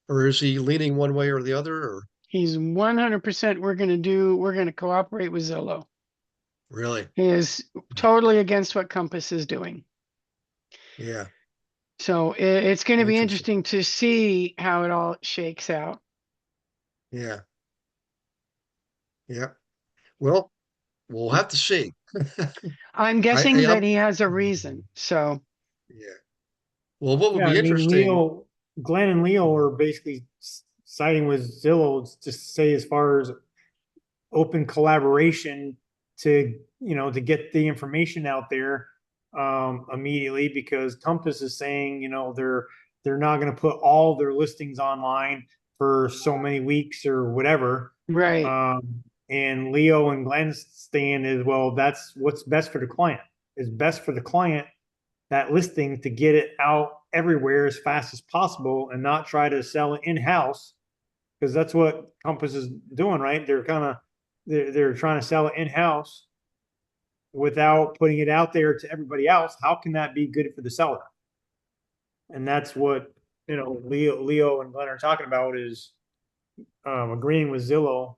S2: or is he leaning one way or the other or
S5: He's 100% we're going to cooperate with Zillow.
S2: really?
S5: He is totally against what Compass is doing.
S2: Yeah.
S5: So it's going to be
S2: Interesting.
S5: interesting to see how it all shakes out.
S2: Yeah. Yeah. Well, we'll have to see.
S5: I'm guessing
S2: I'm,
S5: that he has a reason. So
S2: yeah. Well, what would
S7: Yeah,
S2: be
S7: I mean,
S2: interesting,
S7: Glenn and Leo are basically siding with Zillow to say as far as open collaboration to, to get the information out there immediately, because Compass is saying, they're not going to put all their listings online for so many weeks or whatever.
S5: right.
S7: And Leo and Glenn's stand is, well, that's what's best for the client. It's best for the client, that listing, to get it out everywhere as fast as possible and not try to sell it in-house, because that's what Compass is doing, right? They're trying to sell it in-house without putting it out there to everybody else. How can that be good for the seller? And that's what, Leo and Glenn are talking about, is agreeing with Zillow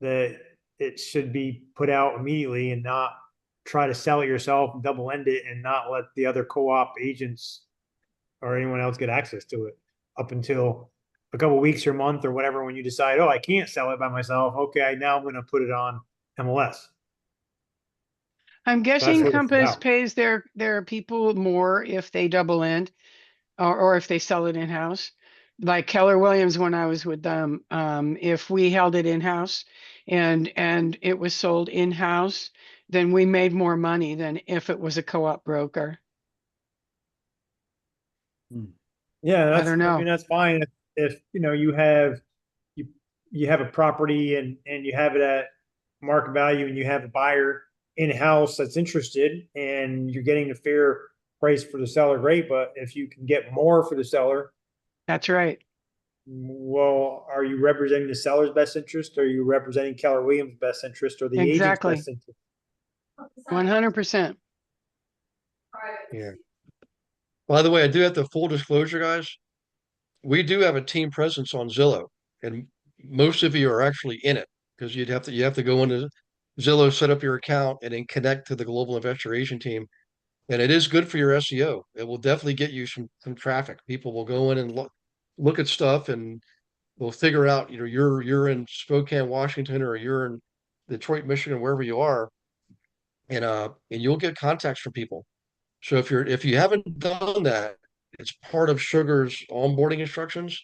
S7: that it should be put out immediately and not try to sell it yourself, double end it, and not let the other co-op agents or anyone else get access to it up until a couple weeks or month or whatever, when you decide, oh, I can't sell it by myself. Okay, now I'm going to put it on MLS.
S5: I'm
S7: That's
S5: guessing
S7: what it's
S5: Compass
S7: about.
S5: pays their people more if they double end or if they sell it in-house. Like Keller Williams, when I was with them, if we held it in-house and it was sold in-house, then we made more money than if it was a co-op broker.
S7: Yeah,
S5: I don't
S7: I
S5: know.
S7: mean, that's fine if you you have a property and you have it at market value and you have a buyer in-house that's interested and you're getting a fair price for the seller, great. But if you can get more for the seller,
S5: That's right.
S7: well, are you representing the seller's best interest? Or are you representing Keller Williams' best interest or the agent's
S5: Exactly.
S7: best interest?
S5: 100%.
S2: yeah. By the way, I do have the full disclosure, guys. We do have a team presence on Zillow, and most of you are actually in it because you have to go into Zillow, set up your account, and then connect to the Global Investor Agent team. And it is good for your SEO. It will definitely get you some traffic. People will go in and look at stuff and we'll figure out, you're in Spokane, Washington, or you're in Detroit, Michigan, wherever you are, and you'll get contacts from people. So if you haven't done that, it's part of Sugar's onboarding instructions.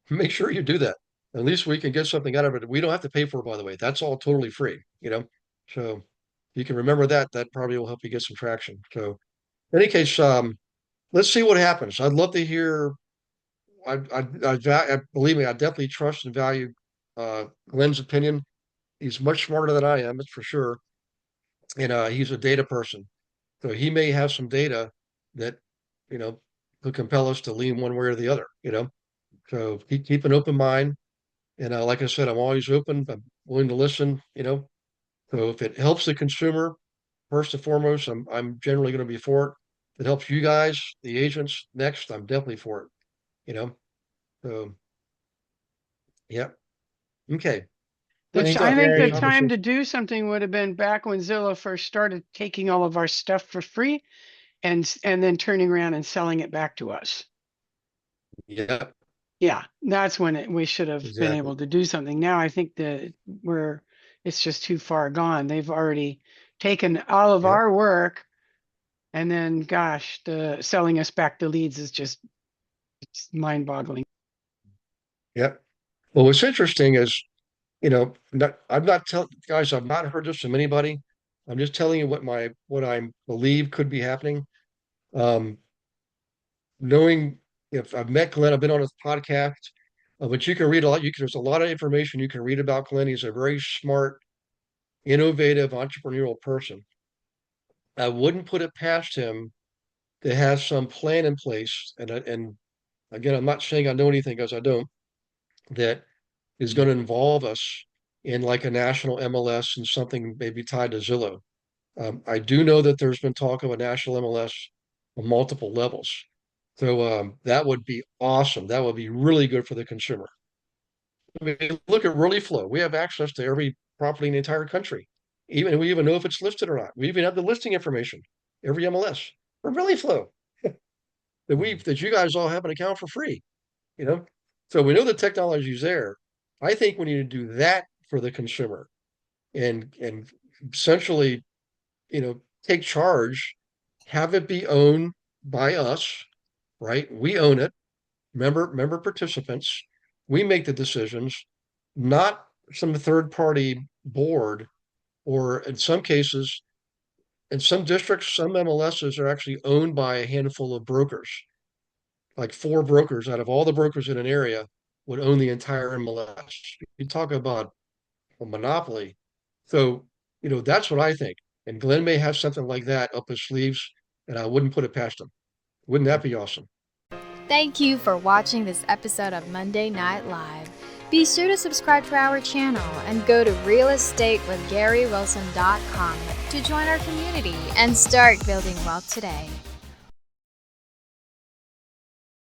S2: Make sure you do that. At least we can get something out of it. We don't have to pay for it, by the way. That's all totally free. So you can remember that. That probably will help you get some traction. So in any case, let's see what happens. I'd love to hear. Believe me, I definitely trust and value Glenn's opinion. He's much smarter than I am, that's for sure. And he's a data person. So he may have some data that, you know, could compel us to lean one way or the other. So keep an open mind. And like I said, I'm always open. I'm willing to listen. So if it helps the consumer, first and foremost, I'm generally going to be for it. If it helps you guys, the agents, next, I'm definitely for it. So yeah. Okay. Good
S5: Which
S7: Thanks,
S5: I
S2: stuff.
S5: think
S2: Good
S5: the
S7: Gary.
S5: time to
S2: conversation.
S5: do something would have been back when Zillow first started taking all of our stuff for free and then turning around and selling it back to us.
S2: Yeah,
S5: Yeah, that's when we should have been
S2: exactly.
S5: able to do something. Now I think that it's just too far gone. They've already taken all of
S2: Yeah.
S5: our work and then gosh, the selling us back the leads is just it's mind-boggling.
S2: Yeah. Well, what's interesting is, I'm not telling guys, I've not heard this from anybody. I'm just telling you what I believe could be happening. Um, knowing if I've met Glenn, I've been on his podcast, but you can read a lot. There's a lot of information you can read about Glenn. He's a very smart, innovative, entrepreneurial person. I wouldn't put it past him to have some plan in place. And again, I'm not saying I know anything because I don't, that is going to involve us in like a national MLS and something maybe tied to Zillow. I do know that there's been talk of a national MLS on multiple levels. So that would be awesome. That would be really good for the consumer. I mean, look at Really Flow. We have access to every property in the entire country. We even know if it's listed or not. We even have the listing information, every MLS. For Really Flow that you guys all have an account for free, you know. So we know the technology is there. I think we need to do that for the consumer and essentially, take charge, have it be owned by us, right? We own it. Member participants. We make the decisions, not some third party board, or in some cases, in some districts, some MLSs are actually owned by a handful of brokers. Like 4 brokers out of all the brokers in an area would own the entire MLS. You talk about a monopoly. So, that's what I think. And Glenn may have something like that up his sleeves, and I wouldn't put it past him. Wouldn't that be awesome?
S1: Thank you for watching this episode of Monday Night Live. Be sure to subscribe to our channel and go to realestatewithgarywilson.com to join our community and start building wealth today.